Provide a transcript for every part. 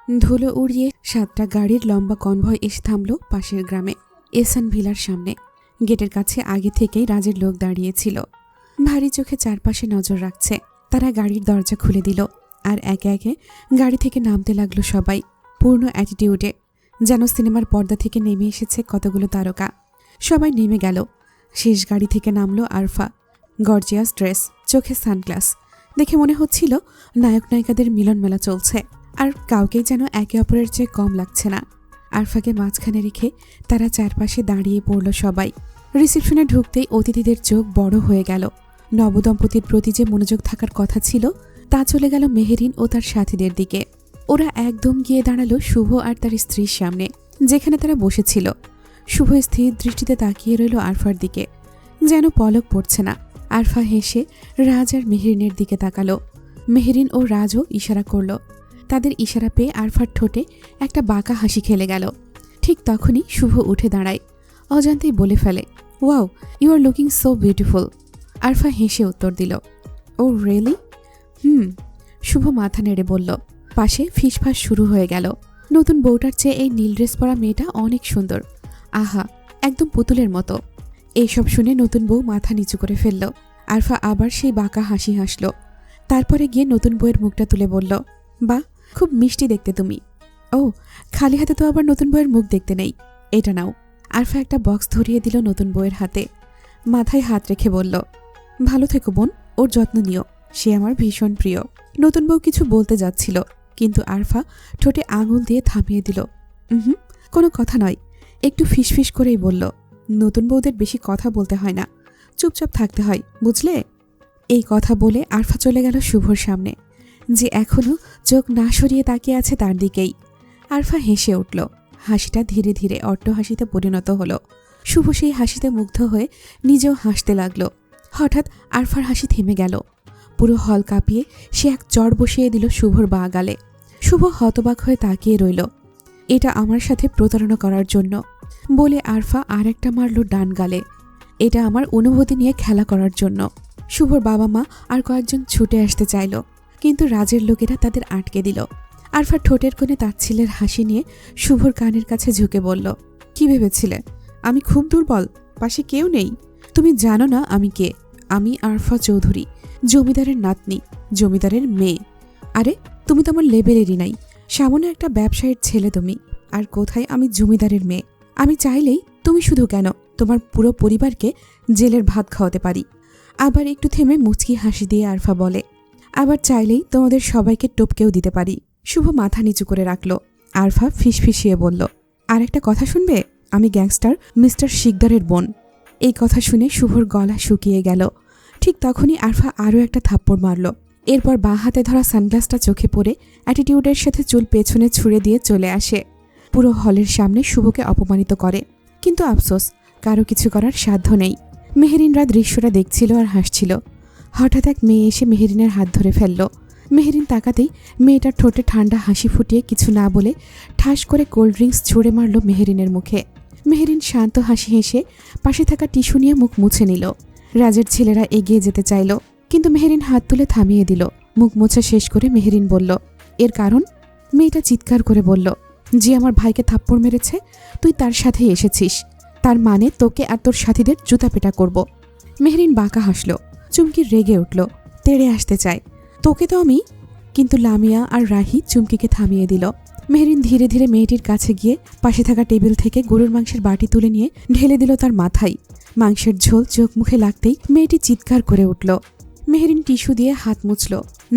ধুলো উড়িয়ে 7টা গাড়ির লম্বা কনভয় এসে থামল পাশের গ্রামে এসান ভিলার সামনে। গেটের কাছে আগে থেকেই রাজের লোক দাঁড়িয়েছিল, ভারী চোখে চারপাশে নজর রাখছে। তারা গাড়ির দরজা খুলে দিল আর একে একে গাড়ি থেকে নামতে লাগলো সবাই, পূর্ণ অ্যাটিটিউডে, যেন সিনেমার পর্দা থেকে নেমে এসেছে কতগুলো তারকা। সবাই নেমে গেল। শেষ গাড়ি থেকে নামলো আরফা, গর্জিয়াস ড্রেস, চোখে সানগ্লাস, দেখে মনে হচ্ছিল নায়ক নায়িকাদের মিলন মেলা চলছে। আর কাউকেই যেন একে অপরের চেয়ে কম লাগছে না। আরফাকে মাঝখানে রেখে তারা চারপাশে দাঁড়িয়ে পড়ল সবাই। রিসেপশনে ঢুকতেই অতিথিদের চোখ বড় হয়ে গেল। নবদম্পতির প্রতি যে মনোযোগ থাকার কথা ছিল তা চলে গেল মেহেরিন ও তার সাথীদের দিকে। ওরা একদম গিয়ে দাঁড়ালো শুভ আর তার স্ত্রীর সামনে, যেখানে তারা বসেছিল। শুভ স্থির দৃষ্টিতে তাকিয়ে রইল আরফার দিকে, যেন পলক পড়ছে না। আরফা হেসে রাজ আর মেহেরিনের দিকে তাকালো। মেহেরিন ও রাজও ইশারা করল। তাদের ইশারা পেয়ে আরফার ঠোঁটে একটা বাঁকা হাসি খেলে গেল। ঠিক তখনই শুভ উঠে দাঁড়ায়, অজান্তেই বলে ফেলে, wow, you are looking so beautiful. Arfa হেসে উত্তর দিল, ও রিয়েলি? শুভ মাথা নেড়ে বলল। পাশে ফিসফাস শুরু হয়ে গেল। নতুন বউটার চেয়ে এই নীল ড্রেস পরা মেয়েটা অনেক সুন্দর, আহা, একদম পুতুলের মতো। এইসব শুনে নতুন বউ মাথা নিচু করে ফেলল। আরফা আবার সেই বাঁকা হাসি হাসল। তারপরে গিয়ে নতুন বউয়ের মুখটা তুলে বলল, বাহ, খুব মিষ্টি দেখতে তুমি। ও, খালি হাতে তো আবার নতুন বউয়ের মুখ দেখতে নেই, এটা নাও। আরফা একটা বক্স ধরিয়ে দিল নতুন বউয়ের হাতে। মাথায় হাত রেখে বলল, ভালো থেকো বোন, ওর যত্ন নিও, সে আমার ভীষণ প্রিয়। নতুন বউ কিছু বলতে যাচ্ছিল, কিন্তু আরফা ঠোঁটে আঙুল দিয়ে থামিয়ে দিল। কোনো কথা নয়, একটু ফিসফিস করেই বলল, নতুন বউদের বেশি কথা বলতে হয় না, চুপচাপ থাকতে হয়, বুঝলে? এই কথা বলে আরফা চলে গেল শুভর সামনে, যে এখনো চোখ না সরিয়ে তাকিয়ে আছে তার দিকেই। আরফা হেসে উঠল। হাসিটা ধীরে ধীরে অট্টহাসিতে পরিণত হলো। শুভ সেই হাসিতে মুগ্ধ হয়ে নিজেও হাসতে লাগল। হঠাৎ আরফার হাসি থেমে গেল। পুরো হল কাঁপিয়ে সে এক চড় বসিয়ে দিল শুভর বাঁ গালে। শুভ হতবাক হয়ে তাকিয়ে রইল। এটা আমার সাথে প্রতারণা করার জন্য বলে আরফা আর একটা মারল ডান গালে। এটা আমার অনুভূতি নিয়ে খেলা করার জন্য। শুভর বাবা মা আর কয়েকজন ছুটে আসতে চাইল, কিন্তু রাজের লোকেরা তাদের আটকে দিল। আরফা ঠোঁটের কোণে তাচ্ছিল্যের হাসি নিয়ে শুভর কানের কাছে ঝুঁকে বলল, কি ভেবেছিলে আমি খুব দুর্বল? পাশে কেউ নেই? তুমি জানো না আমি কে? আমি আরফা চৌধুরী, জমিদারের নাতনি, জমিদারের মেয়ে। আরে, তুমি তো আমার লেভেলেরই নাই, সামান্য একটা ব্যবসায়ীর ছেলে তুমি। আর কোথায় আমি জমিদারের মেয়ে? আমি চাইলেই, তুমি শুধু কেন, তোমার পুরো পরিবারকে জেলের ভাত খাওয়াতে পারি। আবার একটু থেমে মুচকি হাসি দিয়ে আরফা বলে, আবার চাইলেই তোমাদের সবাইকে টপকেও দিতে পারি। শুভ মাথা নিচু করে রাখল। আরফা ফিসফিসিয়ে বলল, আর একটা কথা শুনবে? আমি গ্যাংস্টার মিস্টার শিকদারের বোন। এই কথা শুনে শুভর গলা শুকিয়ে গেল। ঠিক তখনই আরফা আরও একটা থাপ্পড় মারল। এরপর বাঁ হাতে ধরা সানগ্লাসটা চোখে পড়ে অ্যাটিটিউডের সাথে চুল পেছনে ছুঁড়ে দিয়ে চলে আসে। পুরো হলের সামনে শুভকে অপমানিত করে। কিন্তু আফসোস, কারো কিছু করার সাধ্য নেই। মেহেরিনরা দৃশ্যটা দেখছিল আর হাসছিল। হঠাৎ এক মেয়ে এসে মেহেরিনের হাত ধরে ফেলল। মেহেরিন তাকাতেই মেয়েটার ঠোঁটে ঠান্ডা হাসি ফুটিয়ে কিছু না বলে ঠাস করে কোল্ড ড্রিঙ্কস ছুঁড়ে মারল মেহেরিনের মুখে। মেহেরিন শান্ত হাসি হেসে পাশে থাকা টিস্যু নিয়ে মুখ মুছে নিল। রাজের ছেলেরা এগিয়ে যেতে চাইল, কিন্তু মেহেরিন হাত তুলে থামিয়ে দিল। মুখ মোছা শেষ করে মেহেরিন বলল, এর কারণ? মেয়েটা চিৎকার করে বলল, যে আমার ভাইকে থাপ্পড় মেরেছে, তুই তার সাথেই এসেছিস, তার মানে তোকে আর তোর সাথীদের জুতা পেটা করব। মেহেরিন বাঁকা হাসল। চুমকি রেগে উঠল, তেড়ে আসতে চায়, তোকে তো আমি। কিন্তু লামিয়া আর রাহি চুমকিকে থামিয়ে দিল। মেহেরিন ধীরে ধীরে মেয়েটির কাছে গিয়ে পাশে থাকা টেবিল থেকে গরুর মাংসের বাটি তুলে নিয়ে ঢেলে দিল তার মাথায়। মাংসের ঝোল চোখ মুখে লাগতেই মেয়েটি চিৎকার করে উঠল। মেহেরিন টিস্যু দিয়ে হাত মুছল।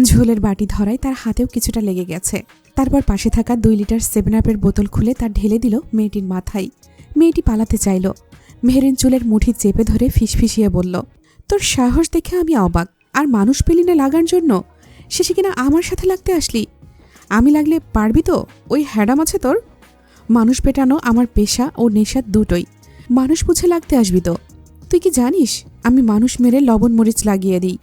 ঝোলের বাটি ধরায় তার হাতেও কিছুটা লেগে গেছে। তারপর পাশে থাকা 2 লিটার 7-আপের বোতল খুলে তার ঢেলে দিল মেয়েটির মাথায়। মেয়েটি পালাতে চাইল। মেহেরিন চুলের মুঠি চেপে ধরে ফিসফিসিয়ে বলল, তোর সাহস দেখে আমি অবাক। আর মানুষ পেলি না লাগার জন্য, শেষে কিনা আমার সাথে লাগতে আসলি। আমি লাগলে পারবি তো? ওই হ্যাডাম আছে তোর? মানুষ পেটানো আমার পেশা ও নেশা দুটোই। মানুষ বুঝে লাগতে আসবি তো? তুই কি জানিস আমি মানুষ মেরে লবণ মরিচ লাগিয়ে দিই?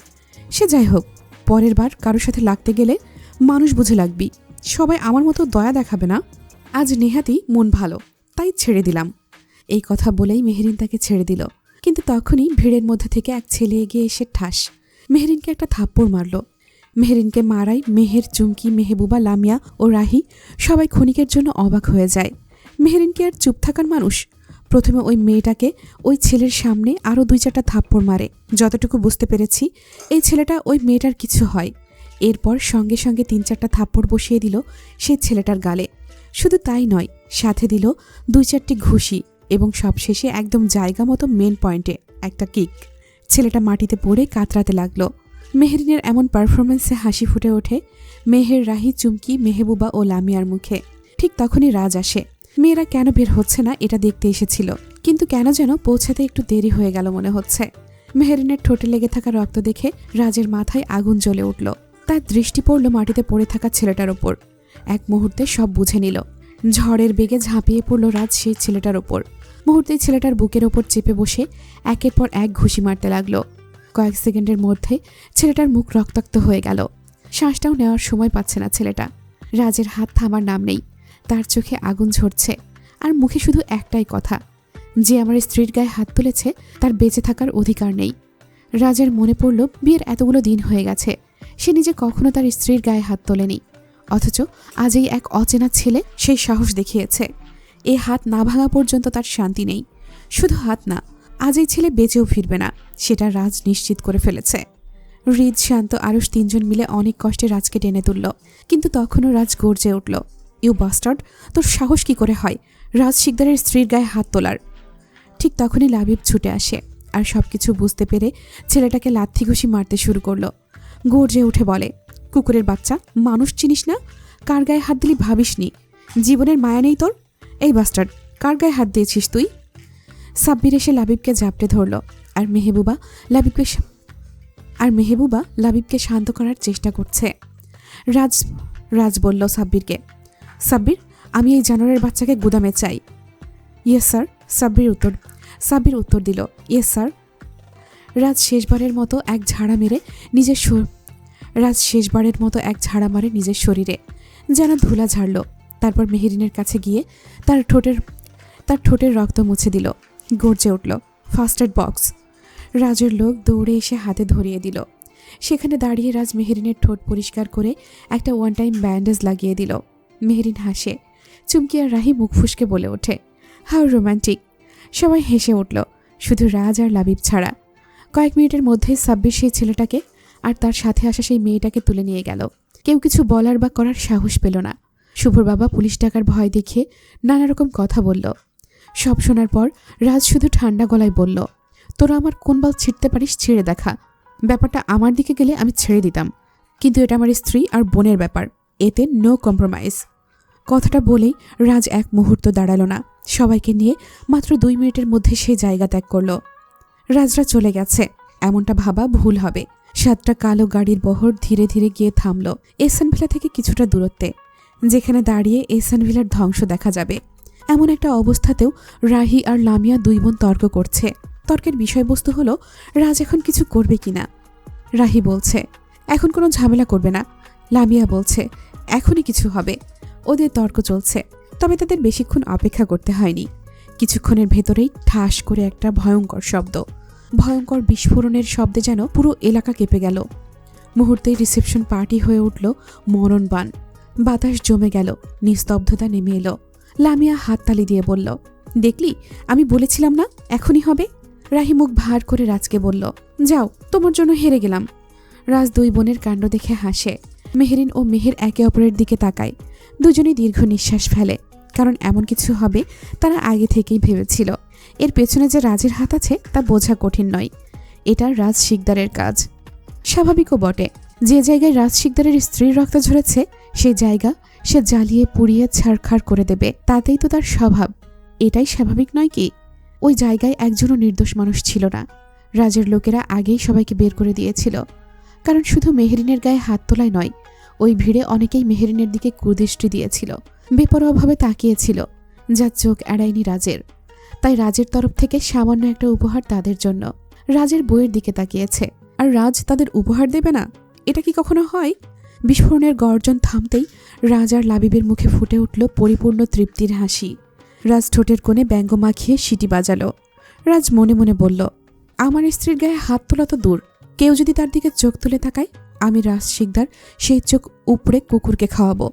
সে যাই হোক, পরের বার কারোর সাথে লাগতে গেলে মানুষ বুঝে লাগবি। সবাই আমার মতো দয়া দেখাবে না। আজ নেহাতি মন ভালো, তাই ছেড়ে দিলাম। এই কথা বলেই মেহেরিন তাকে ছেড়ে দিল। কিন্তু তখনই ভিড়ের মধ্যে থেকে এক ছেলে এগিয়ে এসে ঠাস মেহেরিনকে একটা থাপ্পড় মারল। মেহেরিনকে মারাই মেহের, চুমকি, মেহেবুবা, লামিয়া ও রাহি সবাই ক্ষণিকের জন্য অবাক হয়ে যায়। মেহেরিন কি আর চুপ থাকার মানুষ? প্রথমে ওই মেয়েটাকে ওই ছেলের সামনে আরও 2-4টা থাপ্পড় মারে। যতটুকু বুঝতে পেরেছি এই ছেলেটা ওই মেয়েটার কিছু হয়। এরপর সঙ্গে সঙ্গে 3-4টা থাপ্পড় বসিয়ে দিল সেই ছেলেটার গালে। শুধু তাই নয়, সাথে দিল 2-4টি ঘুষি এবং সবশেষে একদম জায়গা মতো মেন পয়েন্টে একটা কিক। ছেলেটা মাটিতে পড়ে কাতরাতে লাগলো। মেহেরিনের এমন পারফরমেন্সে হাসি ফুটে ওঠে মেহের, রাহি, চুমকি, মেহেবুবা ও লামিয়ার মুখে। ঠিক তখনই রাজ আসে। মেয়েরা কেন বের হচ্ছে না এটা দেখতে এসেছিল, কিন্তু কেন যেন পৌঁছাতে একটু দেরি হয়ে গেল মনে হচ্ছে। মেহেরিনের ঠোঁটে লেগে থাকা রক্ত দেখে রাজের মাথায় আগুন জ্বলে উঠল। তার দৃষ্টি পড়ল মাটিতে পড়ে থাকা ছেলেটার ওপর। এক মুহূর্তে সব বুঝে নিল। ঝড়ের বেগে ঝাঁপিয়ে পড়ল রাজ সেই ছেলেটার ওপর। মুহূর্তেই ছেলেটার বুকের ওপর চেপে বসে একের পর এক ঘুষি মারতে লাগলো। কয়েক সেকেন্ডের মধ্যে ছেলেটার মুখ রক্তাক্ত হয়ে গেল। শ্বাসটাও নেওয়ার সময় পাচ্ছে না ছেলেটা। রাজের হাত থামার নাম নেই। তার চোখে আগুন ঝরছে আর মুখে শুধু একটাই কথা, যে আমার স্ত্রীর গায়ে হাত তুলেছে তার বেঁচে থাকার অধিকার নেই। রাজের মনে পড়ল বিয়ের এতগুলো দিন হয়ে গেছে, সে নিজে কখনো তার স্ত্রীর গায়ে হাত তোলেনি, অথচ আজ এই এক অচেনা ছেলে সেই সাহস দেখিয়েছে। এ হাত না ভাঙা পর্যন্ত তার শান্তি নেই। শুধু হাত না, আজ এই ছেলে বেঁচেও ফিরবে না, সেটা রাজ নিশ্চিত করে ফেলেছে। হৃদ, শান্ত, আরুষ 3জন মিলে অনেক কষ্টে রাজকে টেনে তুলল, কিন্তু তখনও রাজ গর্জে উঠল, ইউ বাস্টার্ড, তোর সাহস কি করে হয় রাজ শিকদারের স্ত্রীর গায়ে হাত তোলার? ঠিক তখনই লাবিব ছুটে আসে আর সবকিছু বুঝতে পেরে ছেলেটাকে লাথি ঘুষি মারতে শুরু করলো। গর্জে উঠে বলে, কুকুরের বাচ্চা, মানুষ চিনিস না? কার গায়ে হাত দিলি ভাবিসনি? জীবনের মায়া নেই তোর? এই বাস্টার্ড, কার গায়ে হাত দিয়েছিস তুই? সাব্বির এসে লাবিবকে জাপটে ধরল আর মেহেবুবা লাবিবকে শান্ত করার চেষ্টা করছে। রাজ বলল সাব্বিরকে, সাব্বির, আমি এই জানোয়ারের বাচ্চাকে গুদামে চাই। ইয়েস স্যার, সাব্বির উত্তর দিল, ইয়েস স্যার। রাজ শেষবারের মতো এক ঝাড়া মারে নিজের শরীরে, যেন ধুলা ঝাড়ল। তারপর মেহেরিনের কাছে গিয়ে তার ঠোঁটের রক্ত মুছে দিল। গর্জে উঠল, ফার্স্ট এড বক্স। রাজের লোক দৌড়ে এসে হাতে ধরিয়ে দিল। সেখানে দাঁড়িয়ে রাজ মেহেরিনের ঠোঁট পরিষ্কার করে একটা ওয়ান টাইম ব্যান্ডেজ লাগিয়ে দিল। মেহেরিন হাসে। চুমকি আর রাহি মুখ ফুসকে বলে ওঠে, হাউ রোম্যান্টিক। সবাই হেসে উঠল, শুধু রাজ আর লাবিব ছাড়া। কয়েক মিনিটের মধ্যে সাব্বির সেই ছেলেটাকে আর তার সাথে আসা সেই মেয়েটাকে তুলে নিয়ে গেল। কেউ কিছু বলার বা করার সাহস পেল না। শুভর বাবা পুলিশ ডাকার ভয় দেখিয়ে নানা রকম কথা বলল। সব শোনার পর রাজ শুধু ঠান্ডা গলায় বলল, তোরা আমার কোন বাল ছিঁড়তে পারিস ছিঁড়ে দেখা। ব্যাপারটা আমার দিকে গেলে আমি ছেড়ে দিতাম, কিন্তু এটা আমার স্ত্রী আর বোনের ব্যাপার, এতে নো কম্প্রোমাইজ। কথাটা বলেই রাজ এক মুহূর্ত দাঁড়ালো না। সবাইকে নিয়ে মাত্র 2 মিনিটের মধ্যে সেই জায়গা ত্যাগ করল। রাজরা চলে গেছে এমনটা ভাবা ভুল হবে। 7টা কালো গাড়ির বহর ধীরে ধীরে গিয়ে থামল এহসান ভিলা থেকে কিছুটা দূরত্বে, যেখানে দাঁড়িয়ে এহসান ভিলার ধ্বংস দেখা যাবে। এমন একটা অবস্থাতেও রাহি আর লামিয়া 2 বোন তর্ক করছে। তর্কের বিষয়বস্তু হলো রাজ এখন কিছু করবে কিনা। রাহি বলছে, এখন কোনো ঝামেলা করবে না। লামিয়া বলছে, এখনই কিছু হবে। ওদের তর্ক চলছে, তবে তাদের বেশিক্ষণ অপেক্ষা করতে হয়নি। কিছুক্ষণের ভেতরেই ঠাস করে একটা ভয়ঙ্কর বিস্ফোরণের শব্দে যেন পুরো এলাকা কেঁপে গেল। মুহূর্তেই রিসেপশন পার্টি হয়ে উঠল মরণবান। বাতাস জমে গেল, নিস্তব্ধতা নেমে এলো। লামিয়া হাততালি দিয়ে বলল, দেখলি, আমি বলেছিলাম না এখনই হবে। রাহি মুখ ভার করে রাজকে বলল, যাও, তোমার জন্য হেরে গেলাম। রাজ 2 বোনের কাণ্ড দেখে হাসে। মেহেরিন ও মেহের একে অপরের দিকে তাকায়। দুজনেই দীর্ঘ নিঃশ্বাস ফেলে, কারণ এমন কিছু হবে তারা আগে থেকেই ভেবেছিল। এর পেছনে যে রাজের হাত আছে তা বোঝা কঠিন নয়। এটা রাজ শিকদারের কাজ। স্বাভাবিকও বটে, যে জায়গায় রাজ শিকদারের স্ত্রীর রক্ত ঝরেছে সেই জায়গা সে জ্বালিয়ে পুড়িয়ে ছারখার করে দেবে, তাতেই তো তার স্বভাব। এটাই স্বাভাবিক নয় কি? ওই জায়গায় একজনও নির্দোষ মানুষ ছিল না। রাজের লোকেরা আগেই সবাইকে বের করে দিয়েছিল, কারণ শুধু মেহেরিনের গায়ে হাত তোলায় নয়, ওই ভিড়ে অনেকেই মেহেরিনের দিকে কুদৃষ্টি দিয়েছিল, বেপরোয়াভাবে তাকিয়েছিল, যার চোখ এড়ায়নি রাজের। তাই রাজের তরফ থেকে সামান্য একটা উপহার তাদের জন্য। রাজের বইয়ের দিকে তাকিয়েছে, আর রাজ তাদের উপহার দেবে না? এটা কি কখনো হয়? বিস্ফোরণের গর্জন থামতেই রাজ আর লাবিবের মুখে ফুটে উঠল পরিপূর্ণ তৃপ্তির হাসি। রাজ ঠোঁটের কোণে ব্যঙ্গ মাখিয়ে সিটি বাজালো। রাজ মনে মনে বলল, আমার স্ত্রীর গায়ে হাত তোলা তো দূর, কেউ যদি তার দিকে চোখ তুলে তাকায় আমি রাজ শিকদার সেই চোখ উপড়ে কুকুরকে খাওয়াবো।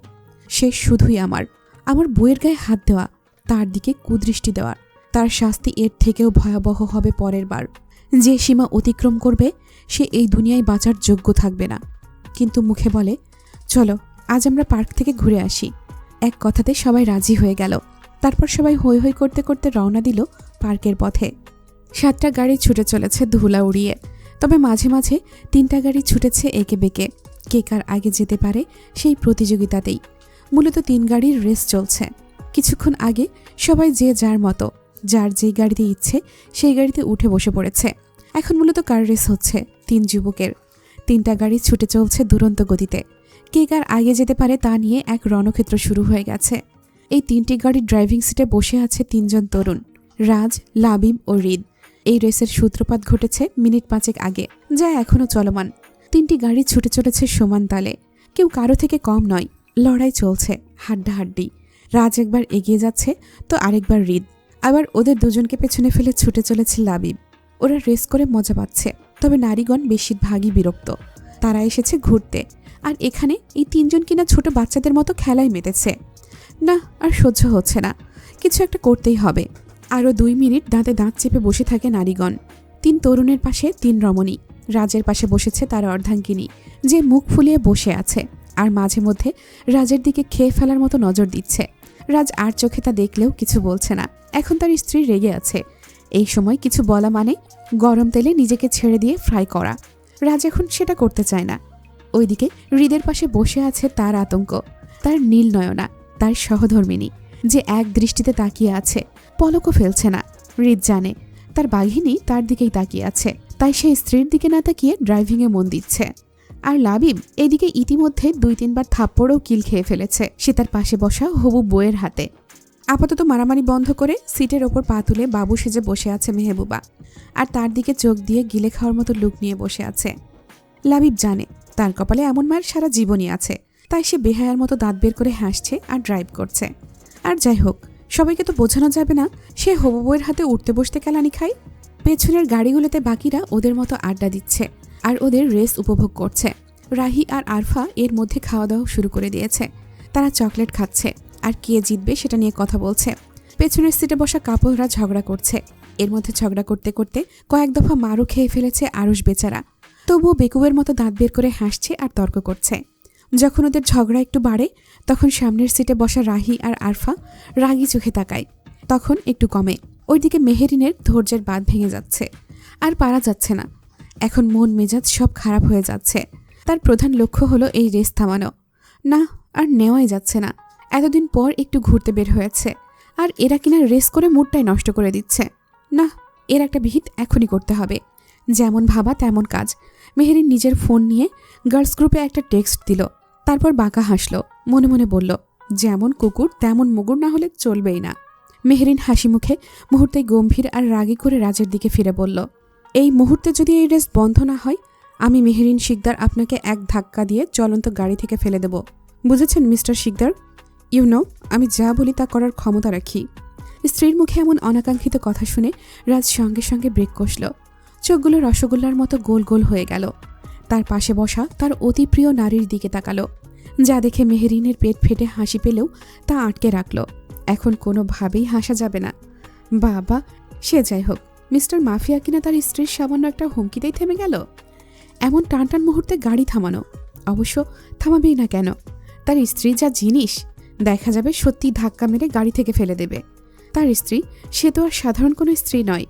সে শুধুই আমার বইয়ের গায়ে হাত দেওয়া, তার দিকে কুদৃষ্টি দেওয়া, তার শাস্তি এর থেকেও ভয়াবহ হবে পরের বার। যে সীমা অতিক্রম করবে সে এই দুনিয়ায় বাঁচার যোগ্য থাকবে না। কিন্তু মুখে বলে, চলো আজ আমরা পার্ক থেকে ঘুরে আসি। এক কথাতে সবাই রাজি হয়ে গেল। তারপর সবাই হৈ হৈ করতে করতে রওনা দিল পার্কের পথে। 7টা গাড়ি ছুটে চলেছে ধুলা উড়িয়ে, তবে মাঝে মাঝে 3টা গাড়ি ছুটেছে একে বেঁকে। কে কার আগে যেতে পারে সেই প্রতিযোগিতাতেই মূলত 3 গাড়ির রেস চলছে। কিছুক্ষণ আগে সবাই যে যার মতো, যার যেই গাড়িতে ইচ্ছে সেই গাড়িতে উঠে বসে পড়েছে। এখন মূলত কার রেস হচ্ছে 3 যুবকের। 3টা গাড়ি ছুটে চলছে দুরন্ত গতিতে। কে কার আগে যেতে পারে তা নিয়ে এক রণক্ষেত্র শুরু হয়ে গেছে। এই 3টি গাড়ির ড্রাইভিং সিটে বসে আছে 3 জন তরুণ, রাজ, লাবিব ও হৃদ। এই রেসের সূত্রপাত ঘটেছে মিনিট 5 আগে, যা এখনও চলমান। 3টি গাড়ি ছুটে চলেছে সমান তালে, কেউ কারো থেকে কম নয়। লড়াই চলছে হাড্ডাহাড্ডি। রাজ একবার এগিয়ে যাচ্ছে তো আরেকবার হৃদ, আবার ওদের দুজনকে পেছনে ফেলে ছুটে চলেছে লাবিব। ওরা রেস করে মজা পাচ্ছে, তবে নারীগণ বেশিরভাগই বিরক্ত। তারা এসেছে ঘুরতে, আর এখানে এই 3 জন কিনা ছোট বাচ্চাদের মতো খেলায় মেতেছে। না, আর সহ্য হচ্ছে না, কিছু একটা করতেই হবে। আরও 2 মিনিট দাঁতে দাঁত চেপে বসে থাকে নারীগণ। 3 তরুণের পাশে 3 রমণী। রাজের পাশে বসেছে তার অর্ধাঙ্গিনী, যে মুখ ফুলিয়ে বসে আছে আর মাঝে মধ্যে রাজের দিকে খেয়ে ফেলার মতো নজর দিচ্ছে। রাজ আর চোখে তা দেখলেও কিছু বলছে না। এখন তার স্ত্রী রেগে আছে। এই সময় কিছু বলা মানে গরম তেলে নিজেকে ছেড়ে দিয়ে ফ্রাই করা। রাজ এখন সেটা করতে চায় না। ওইদিকে হৃদের পাশে বসে আছে তার আতঙ্ক, তার নীল নয়না, তার সহধর্মিনী, যে এক দৃষ্টিতে তাকিয়ে আছে, পলকও ফেলছে না। হৃদ জানে তার বাঘিনী তার দিকেই তাকিয়ে আছে, তাই সে স্ত্রীর দিকে না তাকিয়ে ড্রাইভিংয়ে মন দিচ্ছে। আর লাবিব এদিকে ইতিমধ্যে 2-3 বার থাপ্পড়ও কিল খেয়ে ফেলেছে সে তার পাশে বসা হবু বউয়ের হাতে। আপাতত মারামারি বন্ধ করে সিটের ওপর পা তুলে বাবু সেজে বসে আছে মেহবুবা, আর তার দিকে চোখ দিয়ে গিলে খাওয়ার মতো লুক নিয়ে বসে আছে। লাবিব জানে তার কপালে এমন মায়ের সারা জীবনই আছে, তাই সে বেহায়ার মতো দাঁত বের করে হাসছে আর ড্রাইভ করছে। আর যাই হোক, সবাইকে তো বোঝানো যাবে না সে হবু বউয়ের হাতে উঠতে বসতে কেলানি খায়। পেছনের গাড়িগুলোতে বাকিরা ওদের মতো আড্ডা দিচ্ছে আর ওদের রেস উপভোগ করছে। রাহি আর আরফা এর মধ্যে খাওয়া দাওয়া শুরু করে দিয়েছে। তারা চকলেট খাচ্ছে আর কে জিতবে সেটা নিয়ে কথা বলছে। পেছনের সিটে বসা কাপড়রা ঝগড়া করছে। এর মধ্যে ঝগড়া করতে করতে কয়েক দফা মারও খেয়ে ফেলেছে আরুষ বেচারা। তবুও বেকুবের মতো দাঁত বের করে হাসছে আর তর্ক করছে। যখন ওদের ঝগড়া একটু বাড়ে তখন সামনের সিটে বসা রাহি আর আরফা রাগি চোখে তাকায়, তখন একটু কমে। ওইদিকে মেহেরিনের ধৈর্যের বাঁধ ভেঙে যাচ্ছে, আর পারা যাচ্ছে না। এখন মন মেজাজ সব খারাপ হয়ে যাচ্ছে। তার প্রধান লক্ষ্য হলো এই রেস থামানো। না, আর নেওয়াই যাচ্ছে না। এতদিন পর একটু ঘুরতে বের হয়েছে, আর এরা কিনা রেস করে মুডটাই নষ্ট করে দিচ্ছে। না, এর একটা বিহিত এখনই করতে হবে। যেমন ভাবা তেমন কাজ। মেহেরিন নিজের ফোন নিয়ে গার্লস গ্রুপে একটা টেক্সট দিল, তারপর বাঁকা হাসল, মনে মনে বলল, যেমন কুকুর তেমন মুগুর না হলে চলবেই না। মেহেরিন হাসি মুখে মুহূর্তে গম্ভীর আর রাগী করে রাজের দিকে ফিরে বলল, এই মুহূর্তে যদি এই রেস বন্ধ না হয়, আমি মেহেরিন শিকদার আপনাকে এক ধাক্কা দিয়ে চলন্ত গাড়ি থেকে ফেলে দেব। বুঝেছেন মিস্টার শিকদার? আমি যা বলি তা করার ক্ষমতা রাখি। স্ত্রীর মুখে এমন অনাকাঙ্ক্ষিত কথা শুনে রাজ সঙ্গে সঙ্গে ব্রেক কষল। চোখগুলো রসগোল্লার মতো গোল গোল হয়ে গেল। তার পাশে বসা তার অতি প্রিয় নারীর দিকে তাকালো, যা দেখে মেহেরিনের পেট ফেটে হাসি পেলেও তা আটকে রাখল। এখন কোনোভাবেই হাসা যাবে না। বাবা, সে যাই হোক, মিস্টার মাফিয়া কিনা তার স্ত্রীর সামান্য একটা হুমকিতেই থেমে গেল। এমন টান টান মুহূর্তে গাড়ি থামানো, অবশ্য থামাবেই না কেন? তার স্ত্রী যা জিনিস, দেখা যাবে সত্যি ধাক্কা মেরে গাড়ি থেকে ফেলে দেবে। তার স্ত্রী, সে তো আর সাধারণ কোনো স্ত্রী নয়।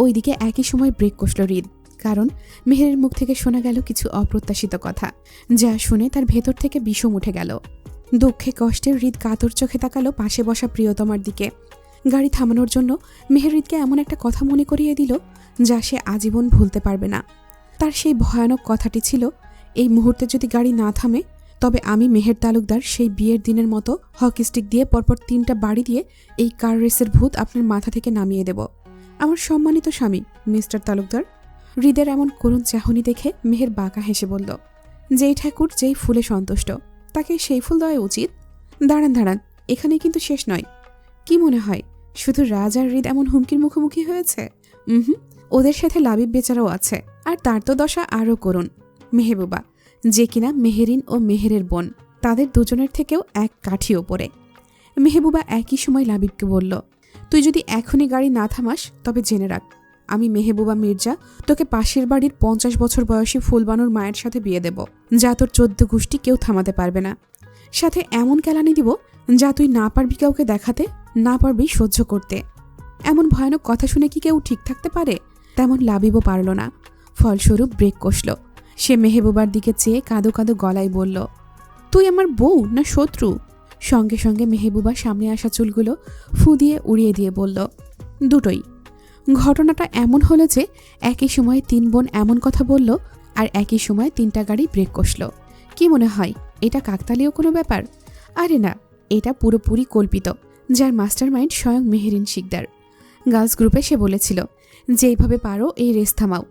ওইদিকে একই সময় ব্রেক কষল হৃদ, কারণ মেহেরের মুখ থেকে শোনা গেল কিছু অপ্রত্যাশিত কথা, যা শুনে তার ভেতর থেকে বিষম উঠে গেল। দুঃখে কষ্টে হৃদ কাতর চোখে তাকালো পাশে বসা প্রিয়তমার দিকে। গাড়ি থামানোর জন্য মেহের হৃদকে এমন একটা কথা মনে করিয়ে দিল, যা সে আজীবন ভুলতে পারবে না। তার সেই ভয়ানক কথাটি ছিল, এই মুহূর্তে যদি গাড়ি না থামে তবে আমি মেহের তালুকদার সেই বিয়ের দিনের মতো হকি স্টিক দিয়ে পরপর 3টা বাড়ি দিয়ে এই কার রেসের ভূত আপনার মাথা থেকে নামিয়ে দেব। আমার সম্মানিত স্বামী মিস্টার তালুকদার। হৃদের এমন করুণ চাহনি দেখে মেহের বাঁকা হেসে বলল, যেই ঠাকুর যেই ফুলে সন্তুষ্ট, তাকে সেই ফুল দেওয়া উচিত। দাঁড়ান, এখানে কিন্তু শেষ নয়। কি মনে হয় শুধু রাজ আর হৃদ এমন হুমকির মুখোমুখি হয়েছে? ওদের সাথে লাবিব বেচারাও আছে, আর তার তো দশা আরও করুণ। মেহবুবা, যে কিনা মেহেরিন ও মেহেরের বোন, তাদের দুজনের থেকেও এক কাঠি ওপরে। মেহবুবা একই সময় লাবিবকে বলল, তুই যদি এখনই গাড়ি না থামাস তবে জেনে রাখ, আমি মেহবুবা মির্জা তোকে পাশের বাড়ির 50 বছর বয়সী ফুলবানুর মায়ের সাথে বিয়ে দেব, যা তোর 14 গোষ্ঠী কেউ থামাতে পারবে না। সাথে এমন কেলানি দিব যা তুই না পারবি কাউকে দেখাতে, না পারবি সহ্য করতে। এমন ভয়ানক কথা শুনে কি কেউ ঠিক থাকতে পারে? তেমন লাবিবও পারল না। ফলস্বরূপ ব্রেক কষল। সে মেহবুবার দিকে চেয়ে কাঁদো কাঁদো গলায় বলল, তুই আমার বউ না শত্রু? সঙ্গে সঙ্গে মেহবুবা সামনে আসা চুলগুলো ফু দিয়ে উড়িয়ে দিয়ে বলল, দুটোই। ঘটনাটা এমন হলো যে একই সময়ে 3 বোন এমন কথা বলল, আর একই সময়ে 3টা গাড়ি ব্রেক কষল। কি মনে হয় এটা কাকতালীয় কোনো ব্যাপার? আরে না, এটা পুরোপুরি কল্পিত, যার মাস্টার মাইন্ড স্বয়ং মেহেরিন শিকদার। গার্লস গ্রুপে সে বলেছিল, যেইভাবে পারো এই রেস থামাও।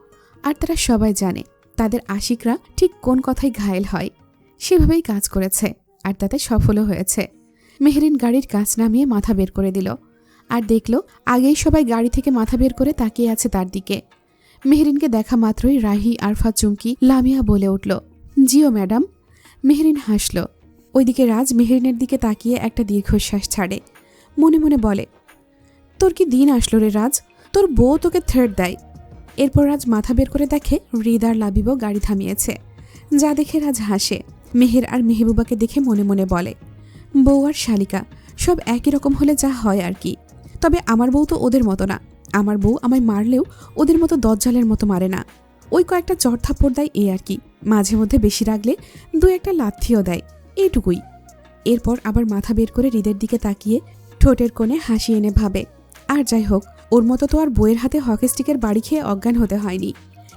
আর তারা সবাই জানে তাদের আশিকরা ঠিক কোন কথায় ঘায়েল হয়। সেভাবেই কাজ করেছে, আর তাতে সফলও হয়েছে। মেহেরিন গাড়ির কাঁচ নামিয়ে মাথা বের করে দিল, আর দেখল আগেই সবাই গাড়ি থেকে মাথা বের করে তাকিয়ে আছে তার দিকে। মেহেরিনকে দেখা মাত্রই রাহি, আরফা, চুমকি, লামিয়া বলে উঠল, জিও ম্যাডাম। মেহেরিন হাসল। ওইদিকে রাজ মেহেরিনের দিকে তাকিয়ে একটা দীর্ঘশ্বাস ছাড়ে। মনে মনে বলে, তোর কি দিন আসলো রে রাজ, তোর বউ তোকে থ্রেট দেয়। এরপর রাজ মাথা বের করে দেখে হৃদ আর লাবিবও গাড়ি থামিয়েছে। যা দেখে রাজ হাসে। মেহের আর মেহবুবাকে দেখে মনে মনে বলে, বউ আর শালিকা সব একই রকম হলে যা হয় আর কি। তবে আমার বউ তো ওদের মতো না। আমার বউ আমায় মারলেও ওদের মতো দজ্জালের মতো মারে না। ওই কয়েকটা চড় থাপ্পড় দেয়, এই আর কি। মাঝে মধ্যে বেশি রাগলে 2-1টা লাথিও দেয়, এইটুকুই। এরপর আবার মাথা বের করে হৃদের দিকে তাকিয়ে ঠোঁটের কোণে হাসি এনে ভাবে, আর যাই হোক, ওর মতো তো আর বইয়ের হাতে হকি স্টিকের বাড়ি খেয়ে অজ্ঞান হতে হয়নি।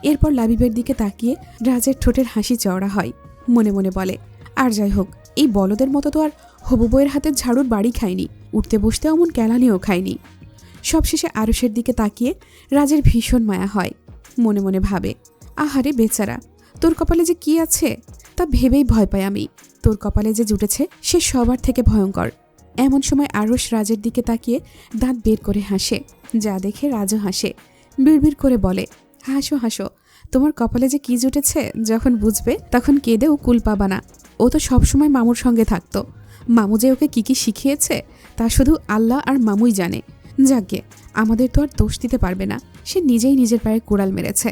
এরপর লাবিবের দিকে তাকিয়ে রাজের ঠোঁটের হাসি চওড়া হয়। মনে মনে বলে, আর যাই হোক, এই বলদের মতো তো আর হবু বইয়ের হাতের ঝাড়ুর বাড়ি খায়নি, উঠতে বসতে অমন কেলানিও খায়নি। সবশেষে আরুষের দিকে তাকিয়ে রাজের ভীষণ মায়া হয়। মনে মনে ভাবে, আহারে বেচারা, তোর কপালে যে কি আছে তা ভেবেই ভয় পাই আমি। তোর কপালে যে জুটেছে সে সবার থেকে ভয়ঙ্কর। এমন সময় আরুষ রাজের দিকে তাকিয়ে দাঁত বের করে হাসে। যা দেখে রাজও হাসে। বিড়বিড় করে বলে, হাসো হাসো, তোমার কপালে যে কি জুটেছে যখন বুঝবে তখন কেঁদেও কুল পাবা না। ও তো সবসময় মামুর সঙ্গে থাকতো। মামু যে ওকে কি কি শিখিয়েছে তা শুধু আল্লাহ আর মামুই জানে। যাকে আমাদের তো আর দোষ দিতে পারবে না, সে নিজেই নিজের পায়ে কুড়াল মেরেছে।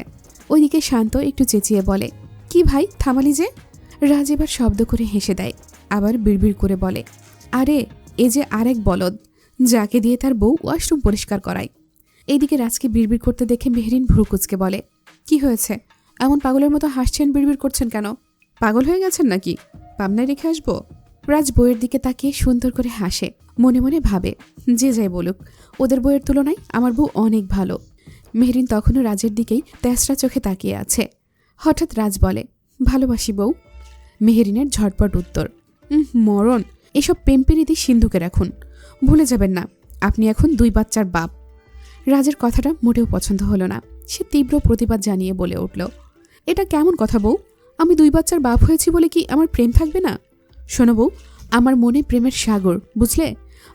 ওইদিকে শান্ত একটু চেঁচিয়ে বলে, কি ভাই থামালি যে? রাজ এবার শব্দ করে হেসে দেয়, আবার বিড়বিড় করে বলে, আরে এ যে আরেক বলদ, যাকে দিয়ে তার বউ ওয়াশরুম পরিষ্কার করায়। এইদিকে রাজকে বিড়বিড় করতে দেখে মেহরিন ভ্রুকুচকে বলে, কি হয়েছে? এমন পাগলের মতো হাসছেন, বিড়বিড় করছেন কেন? পাগল হয়ে গেছেন নাকি? পাবনায় রেখে আসবো? রাজ বইয়ের দিকে তাকিয়ে সুন্দর করে হাসে। মনে মনে ভাবে, যে যাই বলুক, ওদের বইয়ের তুলনায় আমার বউ অনেক ভালো। মেহরিন তখনও রাজের দিকেই তেসরা চোখে তাকিয়ে আছে। হঠাৎ রাজ বলে, ভালোবাসি বউ। মেহরিনের ঝটপট উত্তর, মরণ, এসব পেম্পেরিদি সিন্ধুকে রাখুন। ভুলে যাবেন না আপনি এখন 2 বাচ্চার বাপ। রাজের কথাটা মোটেও পছন্দ হলো না। সে তীব্র প্রতিবাদ জানিয়ে বলে উঠল, এটা কেমন কথা বউ? আমি 2 বাচ্চার বাপ হয়েছি বলে কি আমার প্রেম থাকবে না? শোনো বউ, আমার মনে প্রেমের সাগর, বুঝলে?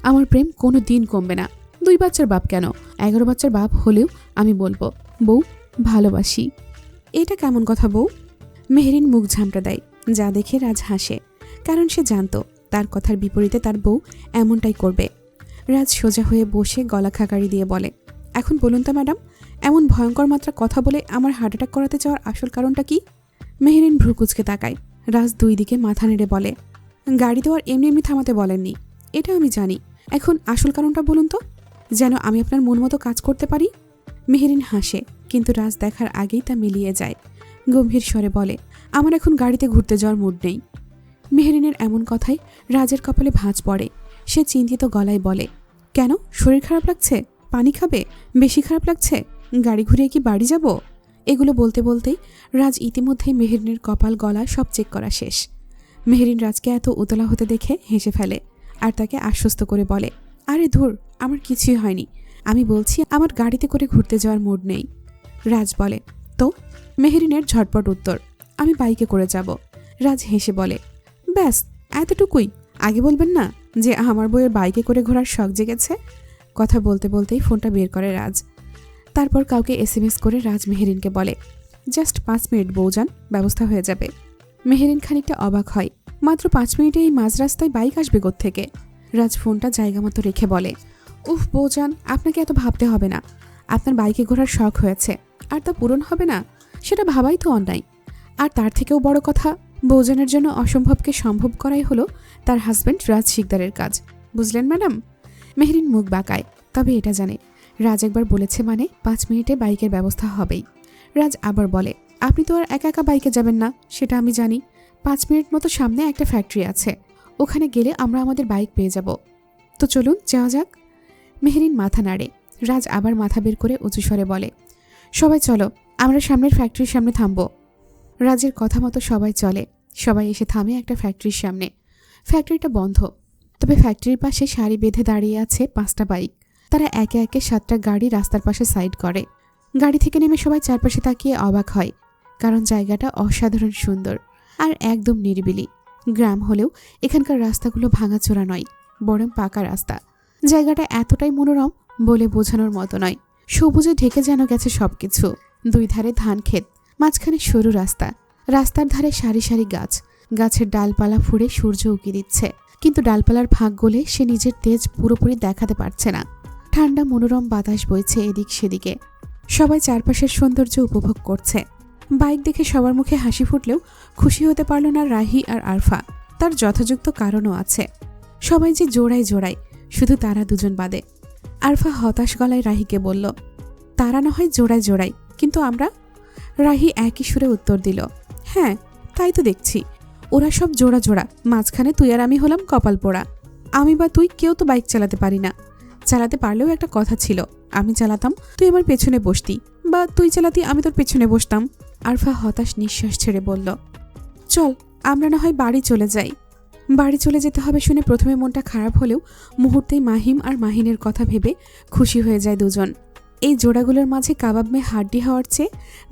আমার প্রেম কোনো দিন কমবে না। 2 বাচ্চার বাপ কেন, 11 বাচ্চার বাপ হলেও আমি বলবো, বউ ভালোবাসি। এটা কেমন কথা বউ? মেহরিন মুখ ঝামটা দেয়। যা দেখে রাজ হাসে, কারণ সে জানত তার কথার বিপরীতে তার বউ এমনটাই করবে। রাজ সোজা হয়ে বসে গলা খাকারি দিয়ে বলে, এখন বলুন তো ম্যাডাম, এমন ভয়ঙ্কর মাত্রা কথা বলে আমার হার্ট অ্যাটাক করাতে চাওয়ার আসল কারণটা কি? মেহরিন ভ্রুকুচকে তাকায়। রাজ 2 দিকে মাথা নেড়ে বলে, গাড়ি তো আর এমনি এমনি থামাতে বলেননি, এটা আমি জানি। এখন আসল কারণটা বলুন তো, যেন আমি আপনার মন মতো কাজ করতে পারি। মেহরিন হাসে, কিন্তু রাজ দেখার আগেই তা মিলিয়ে যায়। গম্ভীর স্বরে বলে, আমার এখন গাড়িতে ঘুরতে যাওয়ার মুড নেই। মেহরিনের এমন কথায় রাজের কপালে ভাঁজ পড়ে। সে চিন্তিত গলায় বলে, কেন, শরীর খারাপ লাগছে? পানি খাবে? বেশি খারাপ লাগছে? গাড়ি ঘুরিয়ে কি বাড়ি যাব? এগুলো বলতে বলতেই রাজ ইতিমধ্যেই মেহরিনের কপাল, গলা সব চেক করা শেষ। মেহরিন রাজকে এত উতলা হতে দেখে হেসে ফেলে, আর তাকে আশ্বস্ত করে বলে, আরে ধুর, আমার কিছুই হয়নি। আমি বলছি আমার গাড়িতে করে ঘুরতে যাওয়ার মুড নেই। রাজ বলে, তো? মেহরিনের ঝটপট উত্তর, আমি বাইকে করে যাব। রাজ হেসে বলে, ব্যাস এতটুকুই? আগে বলবেন না যে আমার বউয়ের বাইকে করে ঘোরার শখ জেগেছে? কথা বলতে বলতেই ফোনটা বের করে রাজ। তারপর কাউকে SMS করে রাজ মেহরিনকে বলে, জাস্ট 5 মিনিট বউজান, ব্যবস্থা হয়ে যাবে। মেহেরিন খানিকটা অবাক হয়। মাত্র 5 মিনিটে এই মাঝ রাস্তায় বাইক আসবে কোত্থেকে? রাজ ফোনটা জায়গা মতো রেখে বলে, উফ বৌজান, আপনাকে এত ভাবতে হবে না। আপনার বাইকে ঘোরার শখ হয়েছে, আর তা পূরণ হবে না, সেটা ভাবাই তো অন্যায়। আর তার থেকেও বড় কথা, বৌজানের জন্য অসম্ভবকে সম্ভব করাই হলো তার হাজব্যান্ড রাজ শিকদারের কাজ। বুঝলেন ম্যাডাম? মেহেরিন মুখ বাঁকায়, তবে এটা জানে রাজ একবার বলেছে মানে 5 মিনিটে বাইকের ব্যবস্থা হবেই। রাজ আবার বলে, আপনি তো আর একা একা বাইকে যাবেন না, সেটা আমি জানি। 5 মিনিট মতো সামনে একটা ফ্যাক্টরি আছে, ওখানে গেলে আমরা আমাদের বাইক পেয়ে যাব। তো চলুন যাওয়া যাক। মেহেরিন মাথা নাড়ে। রাজ আবার মাথা বের করে উঁচু স্বরে বলে, সবাই চলো, আমরা সামনের ফ্যাক্টরির সামনে থামবো। রাজের কথা মতো সবাই চলে। সবাই এসে থামে একটা ফ্যাক্টরির সামনে। ফ্যাক্টরিটা বন্ধ, তবে ফ্যাক্টরির পাশে সারি বেঁধে দাঁড়িয়ে আছে 5টা বাইক। তারা একে একে 7টা গাড়ি রাস্তার পাশে সাইড করে। গাড়ি থেকে নেমে সবাই চারপাশে তাকিয়ে অবাক হয়, কারণ জায়গাটা অসাধারণ সুন্দর আর একদম নিরিবিলি। গ্রাম হলেও এখানকার রাস্তাগুলো ভাঙাচোরা নয়, বরং পাকা রাস্তা। জায়গাটা এতটাই মনোরম বলে বোঝানোর মতো নয়। সবুজে ঢেকে যেন গেছে সবকিছু। 2 ধারে ধান ক্ষেত, মাঝখানে সরু রাস্তা। রাস্তার ধারে সারি সারি গাছ, গাছের ডালপালা ফুঁড়ে সূর্য উঁকি দিচ্ছে, কিন্তু ডালপালার ফাঁক গলে সে নিজের তেজ পুরোপুরি দেখাতে পারছে না। ঠান্ডা মনোরম বাতাস বইছে এদিক সেদিকে। সবাই চারপাশের সৌন্দর্য উপভোগ করছে। বাইক দেখে সবার মুখে হাসি ফুটলেও খুশি হতে পারল না রাহি আর আরফা। তার যথাযথ কারণও আছে। সবাই যে জোড়ায় জোড়ায়, শুধু তারা দুজন বাদে। আরফা হতাশ গলায় রাহিকে বলল, তারা না হয় জোড়ায় জোড়ায়, কিন্তু আমরা? রাহি একই সুরে উত্তর দিল, হ্যাঁ তাই তো দেখছি, ওরা সব জোড়া জোড়া, মাঝখানে তুই আর আমি হলাম কপাল পোড়া। আমি বা তুই কেউ তো বাইক চালাতে পারি না। চালাতে পারলেও একটা কথা ছিল, আমি চালাতাম তুই আমার পেছনে বসতি, বা তুই চালাতি আমি তোর পেছনে বসতাম। আরফা হতাশ নিঃশ্বাস ছেড়ে বলল, চল আমরা না হয় বাড়ি চলে যাই। বাড়ি চলে যেতে হবে শুনে প্রথমে মনটা খারাপ হলেও মুহূর্তেই মাহিম আর মাহিনের কথা ভেবে খুশি হয়ে যায় দুজন। এই জোড়াগুলোর মাঝে কাবাব মে হাড্ডি হওয়ার চেয়ে